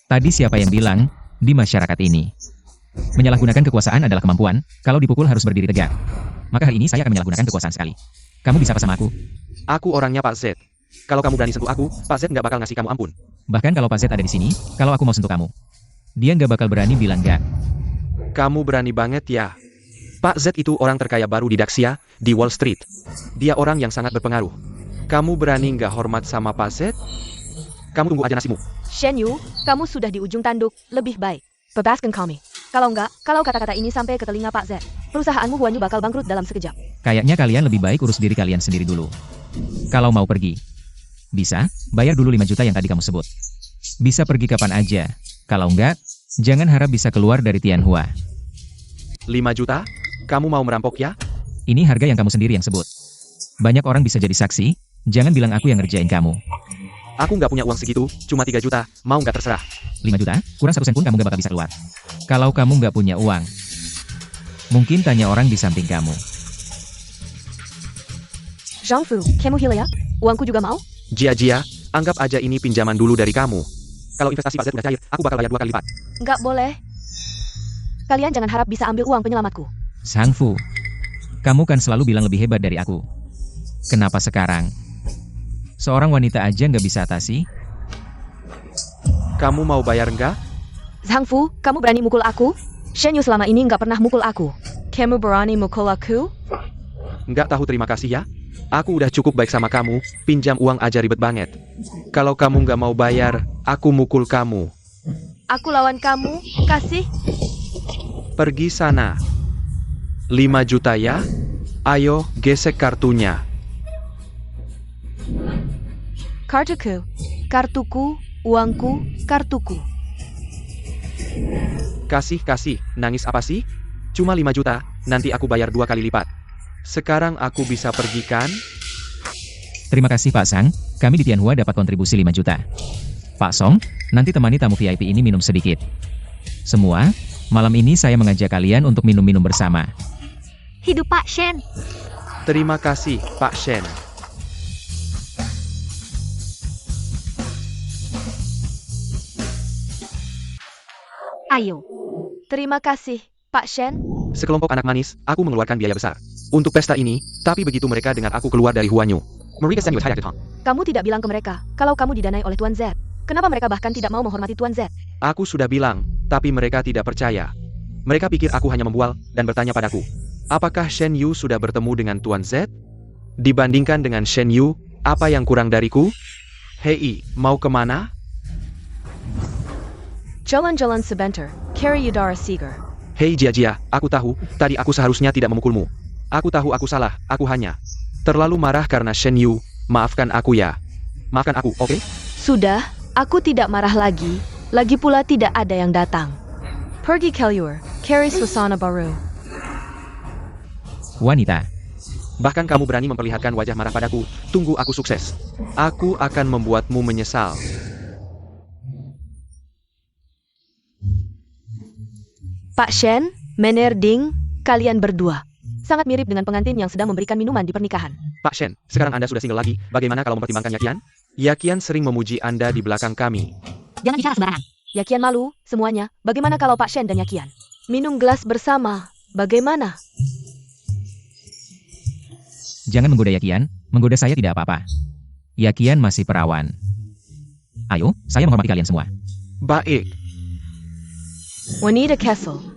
Tadi siapa yang bilang, di masyarakat ini? Menyalahgunakan kekuasaan adalah kemampuan, kalau dipukul harus berdiri tegak. Maka hari ini saya akan menyalahgunakan kekuasaan sekali. Kamu bisa apa sama aku? Aku orangnya Pak Z. Kalau kamu berani sentuh aku, Pak Z nggak bakal ngasih kamu ampun. Bahkan kalau Pak Z ada di sini, kalau aku mau sentuh kamu, dia nggak bakal berani bilang nggak. Kamu berani banget ya. Pak Z itu orang terkaya baru di Daxia, di Wall Street. Dia orang yang sangat berpengaruh. Kamu berani nggak hormat sama Pak Z? Kamu tunggu aja nasimu. Shen Yu, kamu sudah di ujung tanduk, lebih baik bebaskan kami. Kalau enggak, kalau kata-kata ini sampai ke telinga Pak Z, perusahaanmu Huanyu bakal bangkrut dalam sekejap. Kayaknya kalian lebih baik urus diri kalian sendiri dulu. Kalau mau pergi, bisa, bayar dulu 5 juta yang tadi kamu sebut. Bisa pergi kapan aja. Kalau enggak, jangan harap bisa keluar dari Tianhua. 5 juta? Kamu mau merampok ya? Ini harga yang kamu sendiri yang sebut. Banyak orang bisa jadi saksi, jangan bilang aku yang ngerjain kamu. Aku nggak punya uang segitu, cuma 3 juta, mau nggak terserah. 5 juta, kurang 1 sen pun kamu gak bakal bisa keluar. Kalau kamu nggak punya uang, mungkin tanya orang di samping kamu. Zhang Fu, kamu hila ya? Uangku juga mau? Jia, anggap aja ini pinjaman dulu dari kamu. Kalau investasi Pak Z udah cair, aku bakal bayar 2 kali lipat. Nggak boleh. Kalian jangan harap bisa ambil uang penyelamatku. Sang Fu, kamu kan selalu bilang lebih hebat dari aku. Kenapa sekarang? Seorang wanita aja nggak bisa atasi? Kamu mau bayar nggak? Zhang Fu, kamu berani mukul aku? Shen Yu selama ini nggak pernah mukul aku. Kamu berani mukul aku? Nggak tahu terima kasih ya. Aku udah cukup baik sama kamu, pinjam uang aja ribet banget. Kalau kamu nggak mau bayar, aku mukul kamu. Aku lawan kamu, kasih. Pergi sana. 5 juta ya? Ayo, gesek kartunya. Kartuku, uangku, kartuku. Kasih, nangis apa sih? Cuma 5 juta, nanti aku bayar 2 kali lipat. Sekarang aku bisa pergi kan? Terima kasih Pak Sang, kami di Tianhua dapat kontribusi 5 juta. Pak Song, nanti temani tamu VIP ini minum sedikit. Semua, malam ini saya mengajak kalian untuk minum-minum bersama. Hidup Pak Shen. Terima kasih, Pak Shen. Ayo. Terima kasih, Pak Shen. Sekelompok anak manis, aku mengeluarkan biaya besar untuk pesta ini, tapi begitu mereka dengar aku keluar dari Huanyu, mereka send you a Tom. Kamu tidak bilang ke mereka kalau kamu didanai oleh Tuan Z. Kenapa mereka bahkan tidak mau menghormati Tuan Z? Aku sudah bilang, tapi mereka tidak percaya. Mereka pikir aku hanya membual dan bertanya padaku, apakah Shen Yu sudah bertemu dengan Tuan Z? Dibandingkan dengan Shen Yu, apa yang kurang dariku? Hei, mau kemana? Jalan-jalan sebentar, carry Yudara Seeger. Hei Jia, aku tahu, tadi aku seharusnya tidak memukulmu. Aku tahu aku salah, aku hanya terlalu marah karena Shen Yu. Maafkan aku ya. Maafkan aku, oke? Sudah, aku tidak marah lagi. Lagi pula tidak ada yang datang. Pergi Kelur, carry suasana baru. Wanita, Bahkan kamu berani memperlihatkan wajah marah padaku. Tunggu aku sukses. Aku akan membuatmu menyesal. Pak Shen, Mener Ding, kalian berdua. Sangat mirip dengan pengantin yang sedang memberikan minuman di pernikahan. Pak Shen, sekarang Anda sudah single lagi. Bagaimana kalau mempertimbangkan Yakian? Yakian sering memuji Anda di belakang kami. Jangan bicara sembarangan. Yakian malu, semuanya. Bagaimana kalau Pak Shen dan Yakian minum gelas bersama? Bagaimana? jangan menggoda Yakian, menggoda saya tidak apa-apa. Yakian masih perawan. Ayo, saya menghormati kalian semua. Baik. Wanita Kessel.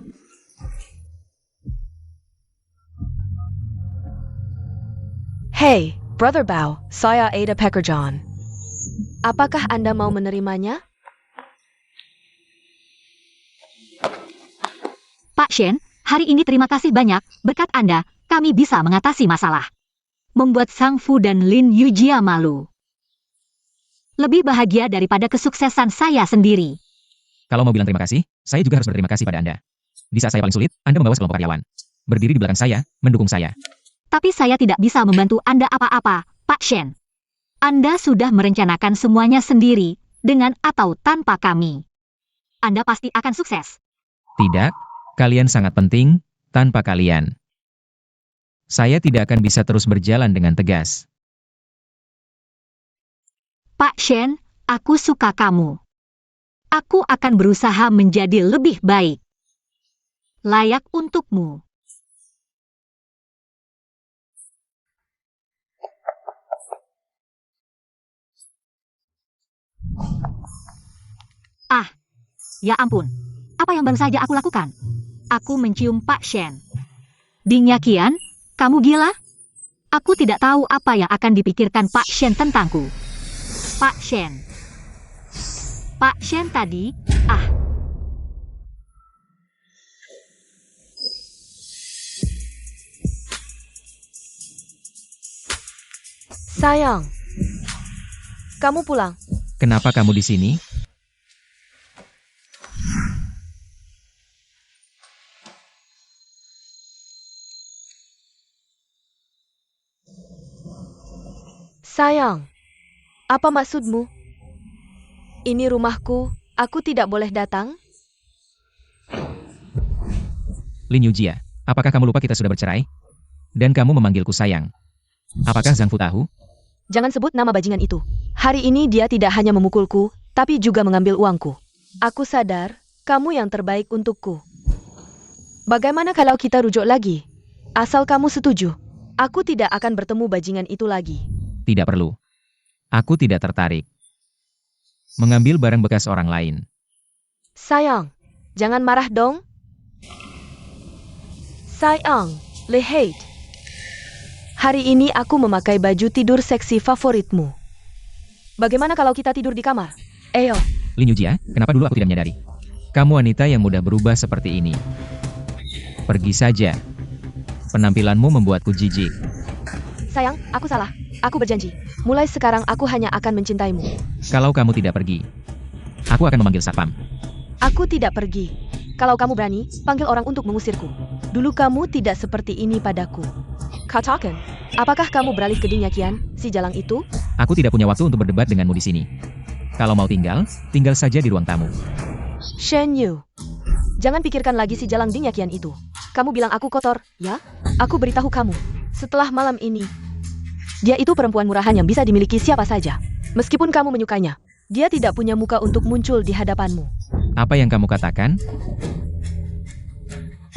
Hey, Brother Bao, saya Ada Pekerjaan. Apakah Anda mau menerimanya? Pak Shen, hari ini terima kasih banyak, berkat Anda, kami bisa mengatasi masalah. Membuat Sang Fu dan Lin Yujia malu. Lebih bahagia daripada kesuksesan saya sendiri. Kalau mau bilang terima kasih, saya juga harus berterima kasih pada Anda. Di saat saya paling sulit, Anda membawa sekelompok karyawan. Berdiri di belakang saya, mendukung saya. Tapi saya tidak bisa membantu Anda apa-apa, Pak Shen. Anda sudah merencanakan semuanya sendiri, dengan atau tanpa kami. Anda pasti akan sukses. Tidak, kalian sangat penting, tanpa kalian. Saya tidak akan bisa terus berjalan dengan tegas. Pak Shen, aku suka kamu. Aku akan berusaha menjadi lebih baik. Layak untukmu. Ah, ya ampun. Apa yang baru saja aku lakukan? Aku mencium Pak Shen. Ding Yakian, kamu gila? Aku tidak tahu apa yang akan dipikirkan Pak Shen tentangku. Pak Shen. Pak Shen tadi, Sayang, kamu pulang. Kenapa kamu di sini? Sayang, apa maksudmu? Ini rumahku, aku tidak boleh datang? Lin Yujia, apakah kamu lupa kita sudah bercerai? Dan kamu memanggilku sayang. Apakah Zhang Fu tahu? Jangan sebut nama bajingan itu. Hari ini dia tidak hanya memukulku, tapi juga mengambil uangku. Aku sadar, kamu yang terbaik untukku. Bagaimana kalau kita rujuk lagi? Asal kamu setuju. Aku tidak akan bertemu bajingan itu lagi. Tidak perlu. Aku tidak tertarik. Mengambil barang bekas orang lain. Sayang, jangan marah dong. Sayang, lihat. Hari ini aku memakai baju tidur seksi favoritmu. Bagaimana kalau kita tidur di kamar? Ayo. Lin Yujia, kenapa dulu aku tidak menyadari? Kamu wanita yang mudah berubah seperti ini. Pergi saja. Penampilanmu membuatku jijik. Sayang, aku salah. Aku berjanji. Mulai sekarang aku hanya akan mencintaimu. Kalau kamu tidak pergi, aku akan memanggil satpam. Aku tidak pergi. Kalau kamu berani, panggil orang untuk mengusirku. Dulu kamu tidak seperti ini padaku. Katakan, apakah kamu beralih ke Ding Yaqian, si jalang itu? Aku tidak punya waktu untuk berdebat denganmu di sini. Kalau mau tinggal, tinggal saja di ruang tamu. Shen Yu. Jangan pikirkan lagi si jalang Ding Yaqian itu. Kamu bilang aku kotor, ya? Aku beritahu kamu. Setelah malam ini, dia itu perempuan murahan yang bisa dimiliki siapa saja. Meskipun kamu menyukainya, dia tidak punya muka untuk muncul di hadapanmu. Apa yang kamu katakan?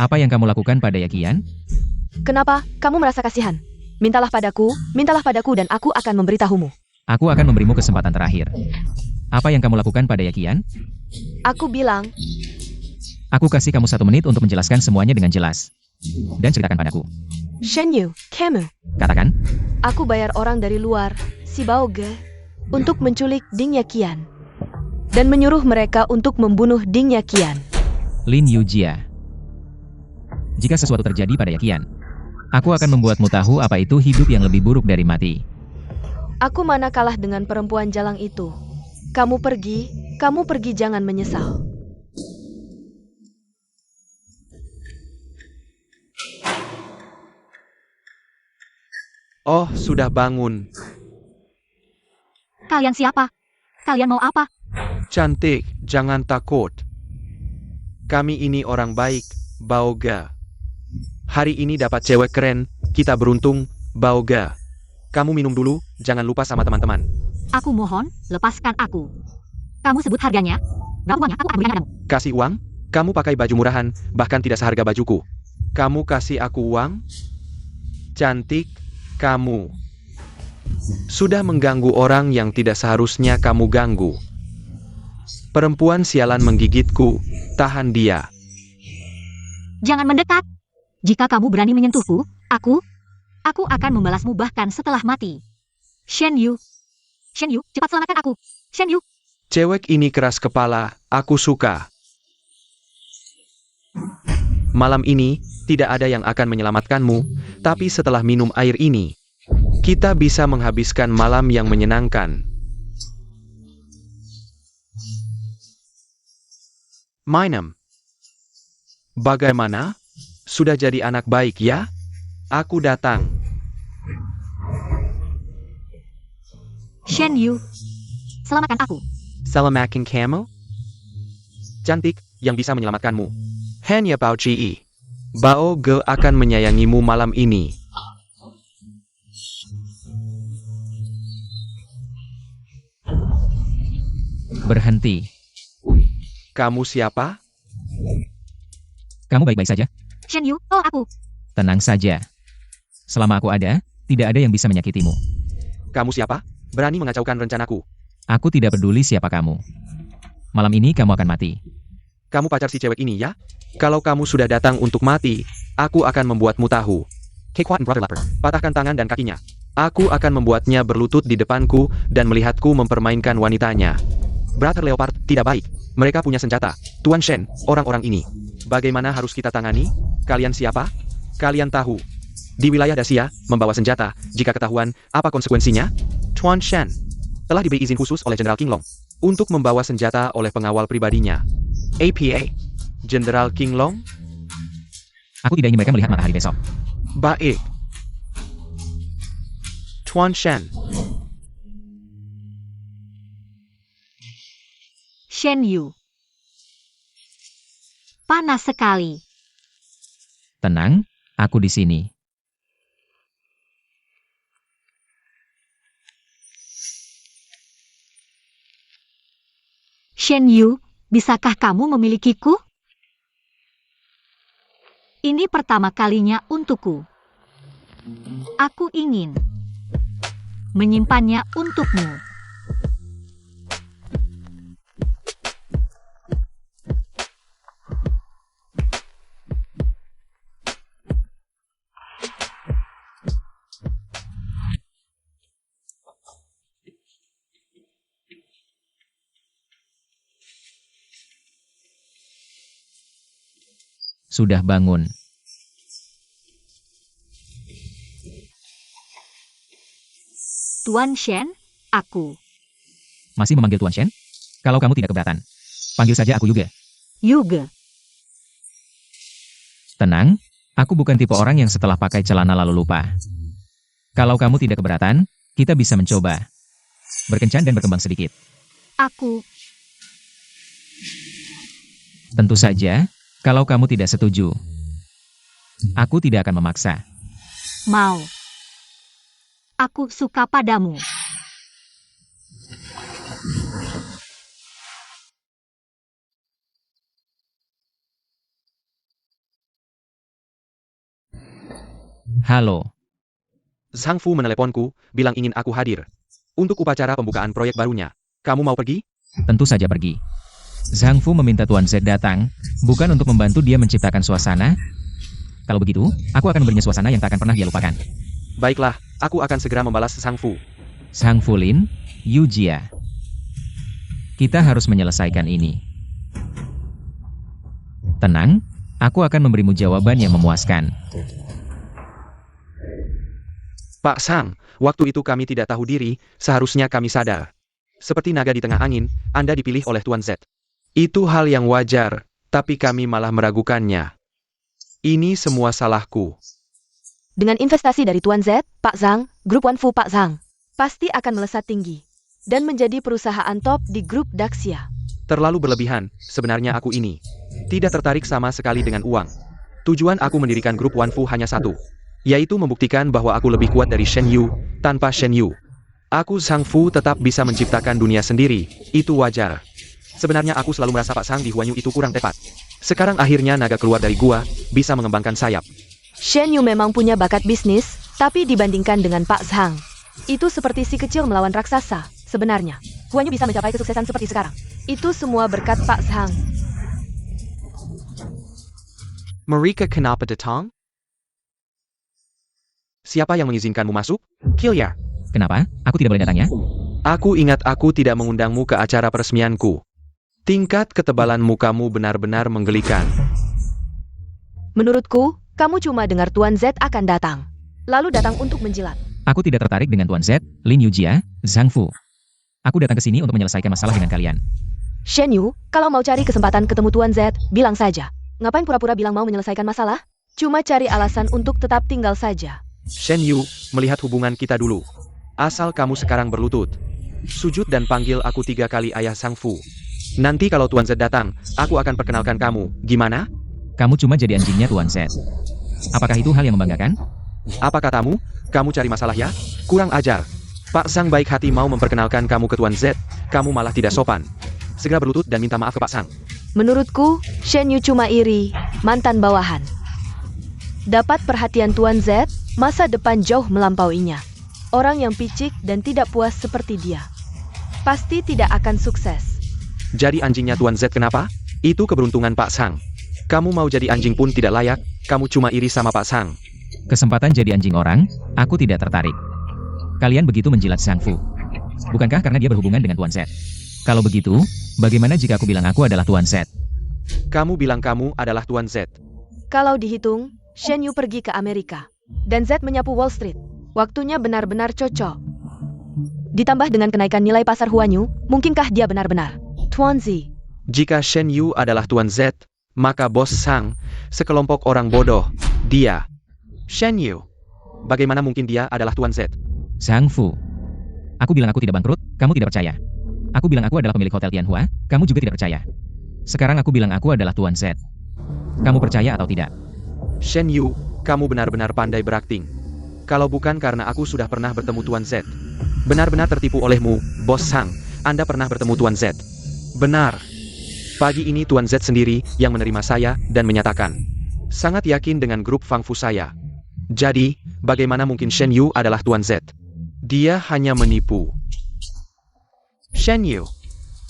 Apa yang kamu lakukan pada Yaqian? Kenapa? Kamu merasa kasihan? Mintalah padaku dan aku akan memberitahumu. Aku akan memberimu kesempatan terakhir. Apa yang kamu lakukan pada Yaqian? Aku bilang, Aku kasih kamu 1 menit untuk menjelaskan semuanya dengan jelas. Dan ceritakan padaku. Shen Yu, kamu. Katakan, Aku bayar orang dari luar, si Baoge, untuk menculik Ding Yaqian. Dan menyuruh mereka untuk membunuh Ding Yaqian. Lin Yujia. Jika sesuatu terjadi pada Yaqian, aku akan membuatmu tahu apa itu hidup yang lebih buruk dari mati. Aku mana kalah dengan perempuan jalang itu. Kamu pergi jangan menyesal. Oh, sudah bangun. Kalian siapa? Kalian mau apa? Cantik, jangan takut. Kami ini orang baik, Baoga. Hari ini dapat cewek keren, kita beruntung, Baoga. Kamu minum dulu, jangan lupa sama teman-teman. Aku mohon, lepaskan aku. Kamu sebut harganya? Berapa uangnya? Aku akan berikan padamu. Kasih uang? Kamu pakai baju murahan, bahkan tidak seharga bajuku. Kamu kasih aku uang? Cantik, kamu sudah mengganggu orang yang tidak seharusnya kamu ganggu. Perempuan sialan menggigitku, tahan dia. Jangan mendekat. Jika kamu berani menyentuhku, aku akan membalasmu bahkan setelah mati. Shen Yu, cepat selamatkan aku. Shen Yu. Cewek ini keras kepala, aku suka. Malam ini, tidak ada yang akan menyelamatkanmu, tapi setelah minum air ini, kita bisa menghabiskan malam yang menyenangkan. Minum. Bagaimana? Sudah jadi anak baik ya? Aku datang. Shen Yu, selamatkan aku. Selamakin kamu? Cantik, yang bisa menyelamatkanmu. Hanya Bao Chi. Bao Ge akan menyayangimu malam ini. Berhenti. Kamu siapa? Kamu baik-baik saja? Shen Yu, oh aku. Tenang saja. Selama aku ada, tidak ada yang bisa menyakitimu. Kamu siapa? Berani mengacaukan rencanaku. Aku tidak peduli siapa kamu. Malam ini kamu akan mati. Kamu pacar si cewek ini ya? Kalau kamu sudah datang untuk mati, aku akan membuatmu tahu. Cakewalk and Brother Leopard. Patahkan tangan dan kakinya. Aku akan membuatnya berlutut di depanku dan melihatku mempermainkan wanitanya. Brother Leopard tidak baik. Mereka punya senjata. Tuan Shen, orang-orang ini. Bagaimana harus kita tangani? Kalian siapa? Kalian tahu. Di wilayah Dacia, membawa senjata, jika ketahuan, apa konsekuensinya? Tuan Shen telah diberi izin khusus oleh Jenderal King Long untuk membawa senjata oleh pengawal pribadinya. APA. Jenderal King Long? Aku tidak ingin mereka melihat matahari besok. Baik. Tuan Shen. Shen Yu. Panas sekali. Tenang, aku di sini. Shen Yu, bisakah kamu memilikiku? Ini pertama kalinya untukku. Aku ingin menyimpannya untukmu. Sudah bangun. Tuan Shen, aku. Masih memanggil Tuan Shen? Kalau kamu tidak keberatan, panggil saja aku Yuge. Yuge. Tenang, aku bukan tipe orang yang setelah pakai celana lalu lupa. Kalau kamu tidak keberatan, kita bisa mencoba. Berkencan dan berkembang sedikit. Aku. Tentu saja, kalau kamu tidak setuju. Aku tidak akan memaksa. Mau. Aku suka padamu. Halo, Zhang Fu meneleponku, bilang ingin aku hadir. Untuk upacara pembukaan proyek barunya. Kamu mau pergi? tentu saja pergi. Zhang Fu meminta Tuan Z datang, bukan untuk membantu dia menciptakan suasana. Kalau begitu, aku akan memberinya suasana yang tak akan pernah dia lupakan. Baiklah, aku akan segera membalas Zhang Fu. Zhang Fu Lin, Yu Jia. Kita harus menyelesaikan ini. Tenang, aku akan memberimu jawaban yang memuaskan. Pak Sang, waktu itu kami tidak tahu diri, seharusnya kami sadar. Seperti naga di tengah angin, Anda dipilih oleh Tuan Z. Itu hal yang wajar, tapi kami malah meragukannya. Ini semua salahku. Dengan investasi dari Tuan Z, Pak Zhang, grup Wanfu Pak Zhang, pasti akan melesat tinggi dan menjadi perusahaan top di grup Daxia. Terlalu berlebihan, sebenarnya aku ini tidak tertarik sama sekali dengan uang. Tujuan aku mendirikan grup Wanfu hanya satu, yaitu membuktikan bahwa aku lebih kuat dari Shen Yu. Tanpa Shen Yu, aku Zhang Fu tetap bisa menciptakan dunia sendiri, itu wajar. Sebenarnya aku selalu merasa Pak Sang di Huanyu itu kurang tepat. Sekarang akhirnya naga keluar dari gua, bisa mengembangkan sayap. Shen Yu memang punya bakat bisnis, tapi dibandingkan dengan Pak Zhang, itu seperti si kecil melawan raksasa. Sebenarnya, Huanyu bisa mencapai kesuksesan seperti sekarang. Itu semua berkat Pak Zhang. Marika kenapa datang? Siapa yang mengizinkanmu masuk? Kilya. Kenapa? Aku tidak boleh datang ya? Aku ingat aku tidak mengundangmu ke acara peresmianku. Tingkat ketebalan mukamu benar-benar menggelikan. Menurutku, kamu cuma dengar Tuan Z akan datang, lalu datang untuk menjilat. Aku tidak tertarik dengan Tuan Z, Lin Yujia, Zhang Fu. Aku datang ke sini untuk menyelesaikan masalah dengan kalian. Shen Yu, kalau mau cari kesempatan ketemu Tuan Z, bilang saja. Ngapain pura-pura bilang mau menyelesaikan masalah? Cuma cari alasan untuk tetap tinggal saja. Shen Yu, melihat hubungan kita dulu. Asal kamu sekarang berlutut. Sujud dan panggil aku 3 kali ayah Zhang Fu. Nanti kalau Tuan Z datang, aku akan perkenalkan kamu. Gimana? Kamu cuma jadi anjingnya Tuan Z. Apakah itu hal yang membanggakan? Apa katamu? Kamu cari masalah ya? Kurang ajar. Pak Sang baik hati mau memperkenalkan kamu ke Tuan Z, kamu malah tidak sopan. Segera berlutut dan minta maaf ke Pak Sang. Menurutku, Shen Yu cuma iri, mantan bawahan. Dapat perhatian Tuan Z, masa depan jauh melampauinya. Orang yang picik dan tidak puas seperti dia, pasti tidak akan sukses. Jadi anjingnya Tuan Z kenapa? Itu keberuntungan Pak Sang. Kamu mau jadi anjing pun tidak layak, kamu cuma iri sama Pak Sang. Kesempatan jadi anjing orang, aku tidak tertarik. Kalian begitu menjilat Zhang Fu. Bukankah karena dia berhubungan dengan Tuan Z? Kalau begitu, bagaimana jika aku bilang aku adalah Tuan Z? Kamu bilang kamu adalah Tuan Z. Kalau dihitung, Shen Yu pergi ke Amerika, dan Z menyapu Wall Street. Waktunya benar-benar cocok. Ditambah dengan kenaikan nilai pasar Huanyu, mungkinkah dia benar-benar Tuan Z? Jika Shen Yu adalah Tuan Z, maka Bos Sang, sekelompok orang bodoh, dia. Shen Yu. Bagaimana mungkin dia adalah Tuan Z? Zhang Fu. Aku bilang aku tidak bangkrut, kamu tidak percaya. Aku bilang aku adalah pemilik Hotel Tianhua, kamu juga tidak percaya. Sekarang aku bilang aku adalah Tuan Z. Kamu percaya atau tidak? Shen Yu, kamu benar-benar pandai berakting. Kalau bukan karena aku sudah pernah bertemu Tuan Z. Benar-benar tertipu olehmu, Bos Sang. Anda pernah bertemu Tuan Z. Benar. Pagi ini Tuan Z sendiri yang menerima saya dan menyatakan sangat yakin dengan grup Fang Fu saya. Jadi, bagaimana mungkin Shen Yu adalah Tuan Z? Dia hanya menipu. Shen Yu,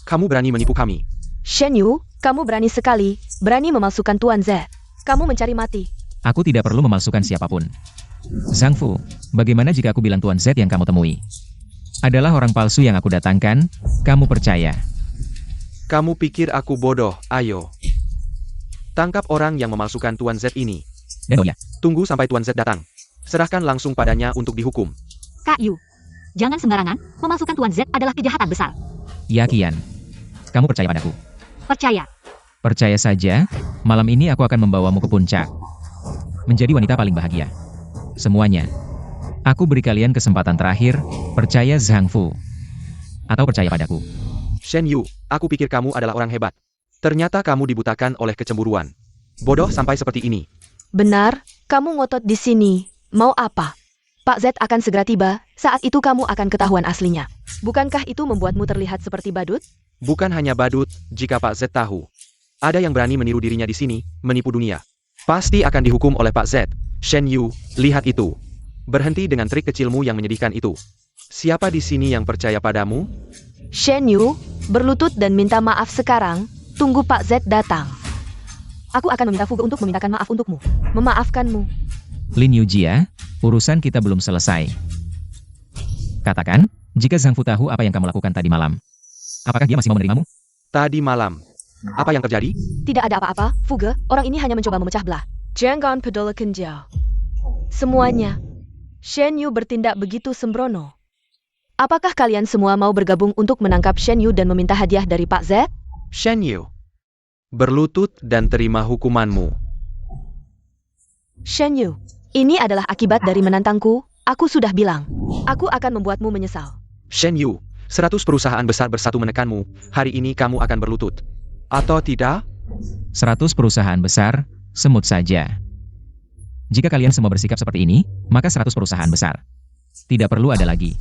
kamu berani menipu kami. Shen Yu, kamu berani sekali, berani memalsukan Tuan Z. Kamu mencari mati. Aku tidak perlu memalsukan siapapun. Zhang Fu, bagaimana jika aku bilang Tuan Z yang kamu temui adalah orang palsu yang aku datangkan, kamu percaya? Kamu pikir aku bodoh? Ayo. Tangkap orang yang memalsukan Tuan Z ini. Dan oh ya, Tunggu sampai Tuan Z datang. Serahkan langsung padanya untuk dihukum. Kak Yu, jangan sembarangan, memasukkan Tuan Z adalah kejahatan besar. ya Qian. Kamu percaya padaku? Percaya. Percaya saja, malam ini aku akan membawamu ke puncak. Menjadi wanita paling bahagia. Semuanya. Aku beri kalian kesempatan terakhir, percaya Zhang Fu. Atau percaya padaku. Shen Yu, aku pikir kamu adalah orang hebat. Ternyata kamu dibutakan oleh kecemburuan. Bodoh sampai seperti ini. Benar, kamu ngotot di sini. Mau apa? Pak Z akan segera tiba, saat itu kamu akan ketahuan aslinya. Bukankah itu membuatmu terlihat seperti badut? Bukan hanya badut, jika Pak Z tahu. Ada yang berani meniru dirinya di sini, menipu dunia. Pasti akan dihukum oleh Pak Z. Shen Yu, lihat itu. Berhenti dengan trik kecilmu yang menyedihkan itu. Siapa di sini yang percaya padamu? Shen Yu, berlutut dan minta maaf sekarang, tunggu Pak Z datang. Aku akan meminta Fuge untuk memintakan maaf untukmu. Memaafkanmu. Lin Yujia, urusan kita belum selesai. Katakan, jika Zhang Fu tahu apa yang kamu lakukan tadi malam, apakah dia masih mau menerimamu? Tadi malam. Apa yang terjadi? Tidak ada apa-apa, Fuge, orang ini hanya mencoba memecah belah. Jangan pedulakan Jiao. Semuanya. Shen Yu bertindak begitu sembrono. Apakah kalian semua mau bergabung untuk menangkap Shen Yu dan meminta hadiah dari Pak Z? Shen Yu. Berlutut dan terima hukumanmu. Shen Yu, ini adalah akibat dari menantangku, aku sudah bilang. Aku akan membuatmu menyesal. Shen Yu, 100 perusahaan besar bersatu menekanmu, hari ini kamu akan berlutut. Atau tidak? 100 perusahaan besar, semut saja. Jika kalian semua bersikap seperti ini, maka 100 perusahaan besar. Tidak perlu ada lagi.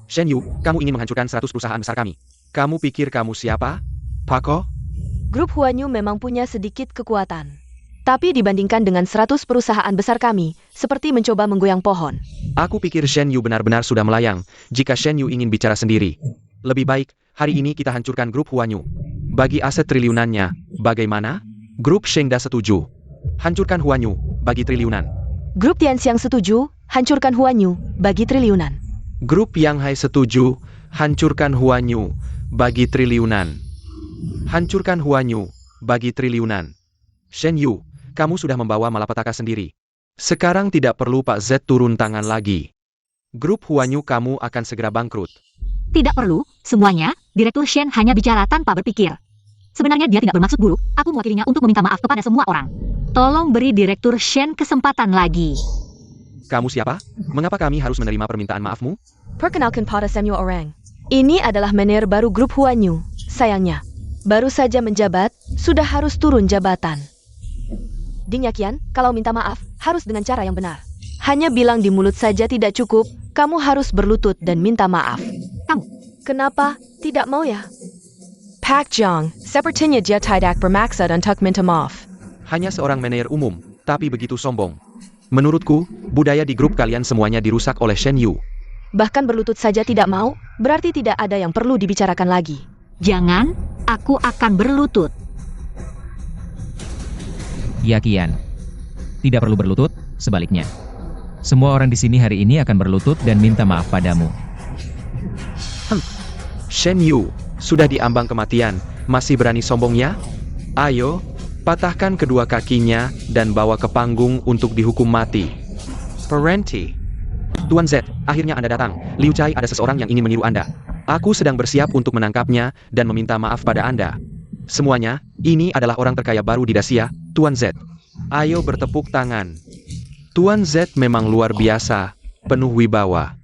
Shen Yu, kamu ingin menghancurkan 100 perusahaan besar kami. Kamu pikir kamu siapa? Pako? Grup Huan Yu memang punya sedikit kekuatan. Tapi dibandingkan dengan 100 perusahaan besar kami, seperti mencoba menggoyang pohon. Aku pikir Shen Yu benar-benar sudah melayang, jika Shen Yu ingin bicara sendiri. Lebih baik, hari ini kita hancurkan grup Huan Yu. Bagi aset triliunannya, bagaimana? Grup Shengda setuju. Hancurkan Huan Yu, bagi triliunan. Grup Tianxiang setuju, hancurkan Huan Yu, bagi triliunan. Grup Yang Hai setuju, hancurkan Huan Yu, bagi triliunan. Hancurkan Huan Yu, bagi triliunan. Shen Yu, kamu sudah membawa malapetaka sendiri. Sekarang tidak perlu Pak Z turun tangan lagi. Grup Huan Yu kamu akan segera bangkrut. Tidak perlu, semuanya, Direktur Shen hanya bicara tanpa berpikir. Sebenarnya dia tidak bermaksud buruk, aku mewakilinya untuk meminta maaf kepada semua orang. Tolong beri Direktur Shen kesempatan lagi. Kamu siapa? Mengapa kami harus menerima permintaan maafmu? Perkenalkan pada Samuel Orang. Ini adalah manajer baru grup Huan Yu. Sayangnya, baru saja menjabat, sudah harus turun jabatan. Ding Yakian, kalau minta maaf, harus dengan cara yang benar. Hanya bilang di mulut saja tidak cukup, kamu harus berlutut dan minta maaf. Kamu. Kenapa? Tidak mau ya? Pak Jiang, sepertinya dia tidak bermaksud untuk minta maaf. Hanya seorang manajer umum, tapi begitu sombong. Menurutku, budaya di grup kalian semuanya dirusak oleh Shen Yu. Bahkan berlutut saja tidak mau, berarti tidak ada yang perlu dibicarakan lagi. Jangan, aku akan berlutut. Ya Qian. Tidak perlu berlutut, sebaliknya. Semua orang di sini hari ini akan berlutut dan minta maaf padamu. Shen Yu, sudah diambang kematian, masih berani sombongnya? Ayo, patahkan kedua kakinya dan bawa ke panggung untuk dihukum mati. Parenti. Tuan Z, akhirnya Anda datang. Liu Chai, ada seseorang yang ingin meniru Anda. Aku sedang bersiap untuk menangkapnya dan meminta maaf pada Anda. Semuanya, ini adalah orang terkaya baru di Dacia, Tuan Z. Ayo bertepuk tangan. Tuan Z memang luar biasa, penuh wibawa.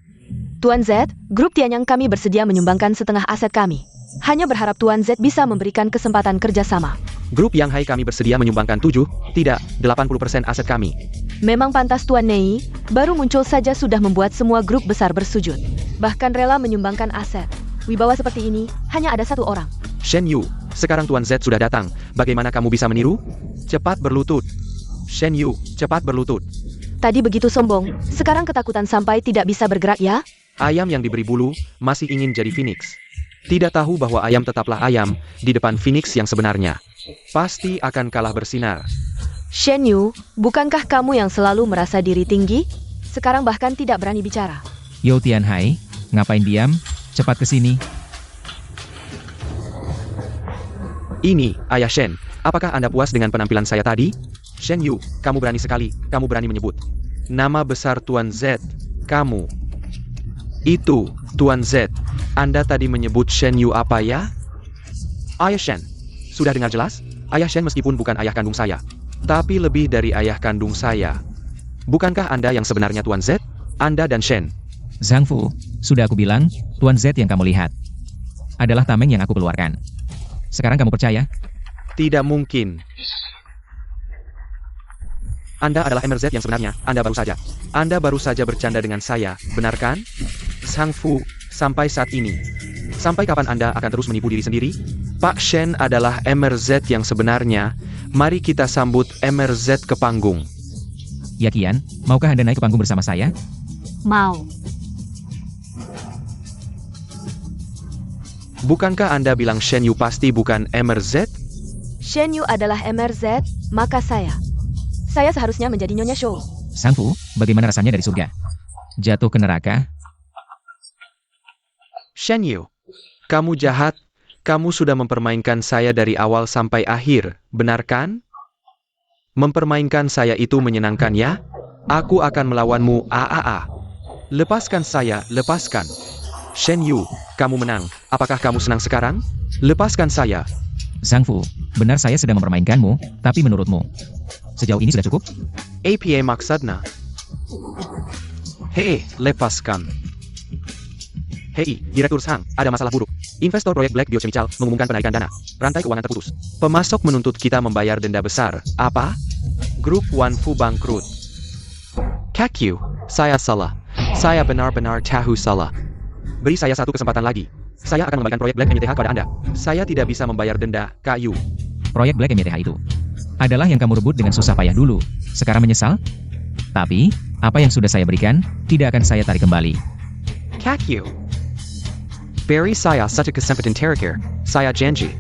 Tuan Z, grup Tianyang kami bersedia menyumbangkan setengah aset kami. Hanya berharap Tuan Z bisa memberikan kesempatan kerjasama. Grup Yang Hai kami bersedia menyumbangkan 80% aset kami. Memang pantas Tuan Nei, baru muncul saja sudah membuat semua grup besar bersujud. Bahkan rela menyumbangkan aset. Wibawa seperti ini, hanya ada satu orang. Shen Yu, sekarang Tuan Z sudah datang. Bagaimana kamu bisa meniru? Cepat berlutut. Shen Yu, cepat berlutut. Tadi begitu sombong, sekarang ketakutan sampai tidak bisa bergerak ya? Ayam yang diberi bulu, masih ingin jadi Phoenix. Tidak tahu bahwa ayam tetaplah ayam, di depan Phoenix yang sebenarnya. Pasti akan kalah bersinar. Shen Yu, bukankah kamu yang selalu merasa diri tinggi? Sekarang bahkan tidak berani bicara. Yo Tianhai, ngapain diam? Cepat ke sini. Ini, Ayah Shen, apakah Anda puas dengan penampilan saya tadi? Shen Yu, kamu berani sekali, kamu berani menyebut nama besar Tuan Z, kamu. Itu, Tuan Z, Anda tadi menyebut Shen Yu apa ya? Ayah Shen, sudah dengar jelas? Ayah Shen meskipun bukan ayah kandung saya, tapi lebih dari ayah kandung saya. Bukankah Anda yang sebenarnya Tuan Z? Anda dan Shen. Zhang Fu, sudah aku bilang, Tuan Z yang kamu lihat adalah tameng yang aku keluarkan. Sekarang kamu percaya? Tidak mungkin. Anda adalah MRZ yang sebenarnya, Anda baru saja bercanda dengan saya, benar kan? Zhang Fu, sampai saat ini. Sampai kapan Anda akan terus menipu diri sendiri? Pak Shen adalah MRZ yang sebenarnya, mari kita sambut MRZ ke panggung. Ya Kian, maukah Anda naik ke panggung bersama saya? Mau. Bukankah Anda bilang Shen Yu pasti bukan MRZ? Shen Yu adalah MRZ, maka saya seharusnya menjadi Nyonya Shou. Zhang Fu, bagaimana rasanya dari surga? Jatuh ke neraka? Shen Yu, kamu jahat, kamu sudah mempermainkan saya dari awal sampai akhir, benar kan? Mempermainkan saya itu menyenangkan ya? Aku akan melawanmu, Lepaskan saya, lepaskan. Shen Yu, kamu menang. Apakah kamu senang sekarang? Lepaskan saya. Zhang Fu, benar saya sedang mempermainkanmu, tapi menurutmu, sejauh ini sudah cukup? APA maksudnya. Hei, lepaskan. Hei, Direktur Zhang, ada masalah buruk. Investor proyek Black Biochemical mengumumkan penarikan dana. Rantai keuangan terputus. Pemasok menuntut kita membayar denda besar. Apa? Grup Wanfu bangkrut. Kakyu, saya salah. Saya benar-benar tahu salah. Beri saya satu kesempatan lagi. Saya akan membagikan proyek Black MYTH kepada Anda. Saya tidak bisa membayar denda, Kak Yu. Proyek Black MYTH itu adalah yang kamu rebut dengan susah payah dulu. Sekarang menyesal? Tapi, apa yang sudah saya berikan, tidak akan saya tarik kembali. Kak Yu. Beri saya satu kesempatan terakhir. Saya janji.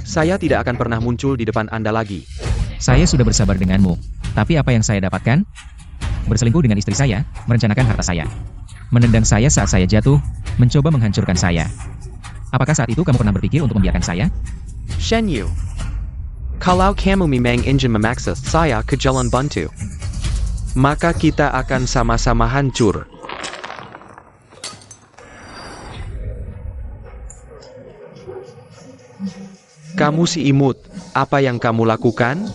Saya tidak akan pernah muncul di depan Anda lagi. Saya sudah bersabar denganmu. Tapi apa yang saya dapatkan? Berselingkuh dengan istri saya, merencanakan harta saya. Menendang saya saat saya jatuh, mencoba menghancurkan saya. Apakah saat itu kamu pernah berpikir untuk membiarkan saya? Shen Yu. Kalau kamu memang ingin memaksa saya ke jalan buntu, maka kita akan sama-sama hancur. Kamu si imut, apa yang kamu lakukan?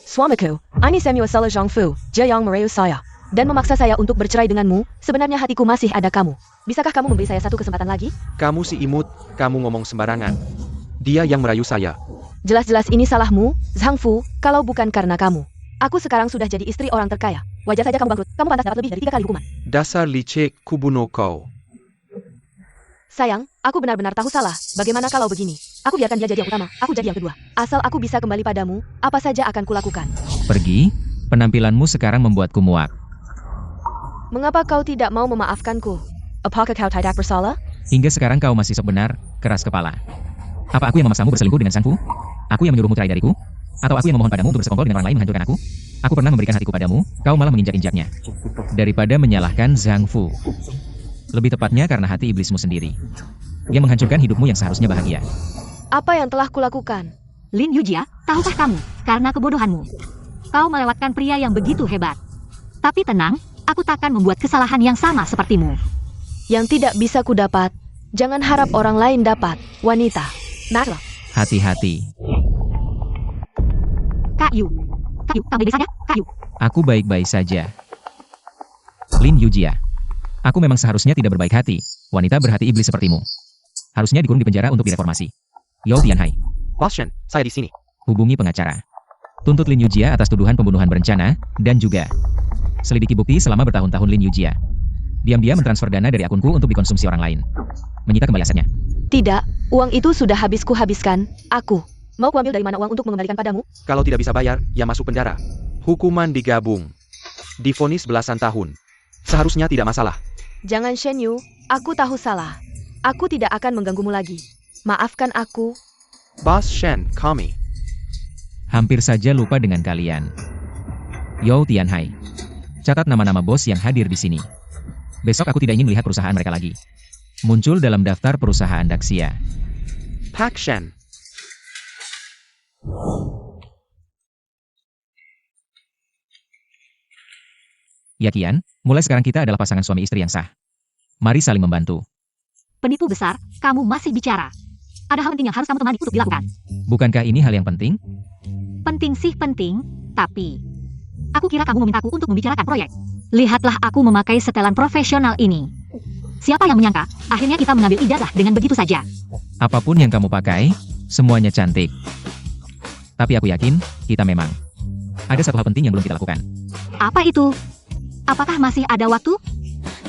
Suamiku, ini Samuel salah Zhang Fu, dia yang merayu saya. Dan memaksa saya untuk bercerai denganmu, sebenarnya hatiku masih ada kamu. Bisakah kamu memberi saya satu kesempatan lagi? Kamu si imut, kamu ngomong sembarangan. Dia yang merayu saya. Jelas-jelas ini salahmu, Zhang Fu, kalau bukan karena kamu. Aku sekarang sudah jadi istri orang terkaya. Wajar saja kamu bangkrut, kamu pantas dapat lebih dari 3 kali hukuman. Dasar licik, kubunuh kau. Sayang, aku benar-benar tahu salah. Bagaimana kalau begini? Aku biarkan dia jadi yang utama, aku jadi yang kedua. Asal aku bisa kembali padamu, apa saja akan kulakukan. Pergi, penampilanmu sekarang membuatku muak. Mengapa kau tidak mau memaafkanku? Apakah kau tidak bersalah? Hingga sekarang kau masih sok benar, keras kepala. Apa aku yang memaksamu berselingkuh dengan Zhang Fu? Aku yang menyuruhmu cerai dariku? Atau aku yang memohon padamu untuk bersekongkol dengan orang lain menghancurkan aku? Aku pernah memberikan hatiku padamu, kau malah menginjak-injaknya. Daripada menyalahkan Zhang Fu. Lebih tepatnya karena hati iblismu sendiri. Yang menghancurkan hidupmu yang seharusnya bahagia. Apa yang telah kulakukan? Lin Yujia, tahukah kamu, karena kebodohanmu, kau melewatkan pria yang begitu hebat. Tapi tenang, aku takkan membuat kesalahan yang sama sepertimu. Yang tidak bisa kudapat, jangan harap orang lain dapat, wanita. Nara. Hati-hati. Kak Yu, kau baik-baik saja, Kak Yu. Aku baik-baik saja. Lin Yujia. Aku memang seharusnya tidak berbaik hati, wanita berhati iblis sepertimu. Harusnya dikurung di penjara untuk direformasi. Yo Tianhai. Bos Shen, saya di sini. Hubungi pengacara. Tuntut Lin Yujia atas tuduhan pembunuhan berencana, dan juga selidiki bukti selama bertahun-tahun Lin Yujia. Diam-diam mentransfer dana dari akunku untuk dikonsumsi orang lain. Menyita kembali asetnya. Tidak, Uang itu sudah habis kuhabiskan. Aku. Mau kuambil dari mana uang untuk mengembalikan padamu? Kalau tidak bisa bayar, ya masuk penjara. Hukuman digabung. Divonis belasan tahun. Seharusnya tidak masalah. Jangan Shen Yu, aku tahu salah. Aku tidak akan mengganggumu lagi. Maafkan aku. Boss Shen, call me. Hampir saja lupa dengan kalian. Yo Tianhai. Catat nama-nama bos yang hadir di sini. Besok aku tidak ingin melihat perusahaan mereka lagi. Muncul dalam daftar perusahaan Daxia. Pak Shen. Ya Kian, mulai sekarang kita adalah pasangan suami istri yang sah. Mari saling membantu. Penipu besar, kamu masih bicara. Ada hal penting yang harus kamu temani untuk dilakukan. Bukankah ini hal yang penting? Penting sih penting, tapi... Aku kira kamu memintaku untuk membicarakan proyek. Lihatlah aku memakai setelan profesional ini. Siapa yang menyangka, akhirnya kita mengambil ijazah dengan begitu saja. Apapun yang kamu pakai, semuanya cantik. Tapi aku yakin, kita memang. Ada satu hal penting yang belum kita lakukan. Apa itu? Apakah masih ada waktu?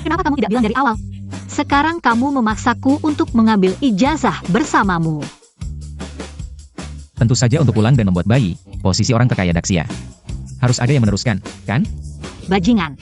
Kenapa kamu tidak bilang dari awal? Sekarang kamu memaksaku untuk mengambil ijazah bersamamu. Tentu saja untuk pulang dan membuat bayi, posisi orang terkaya Daxia. Harus ada yang meneruskan, kan? Bajingan.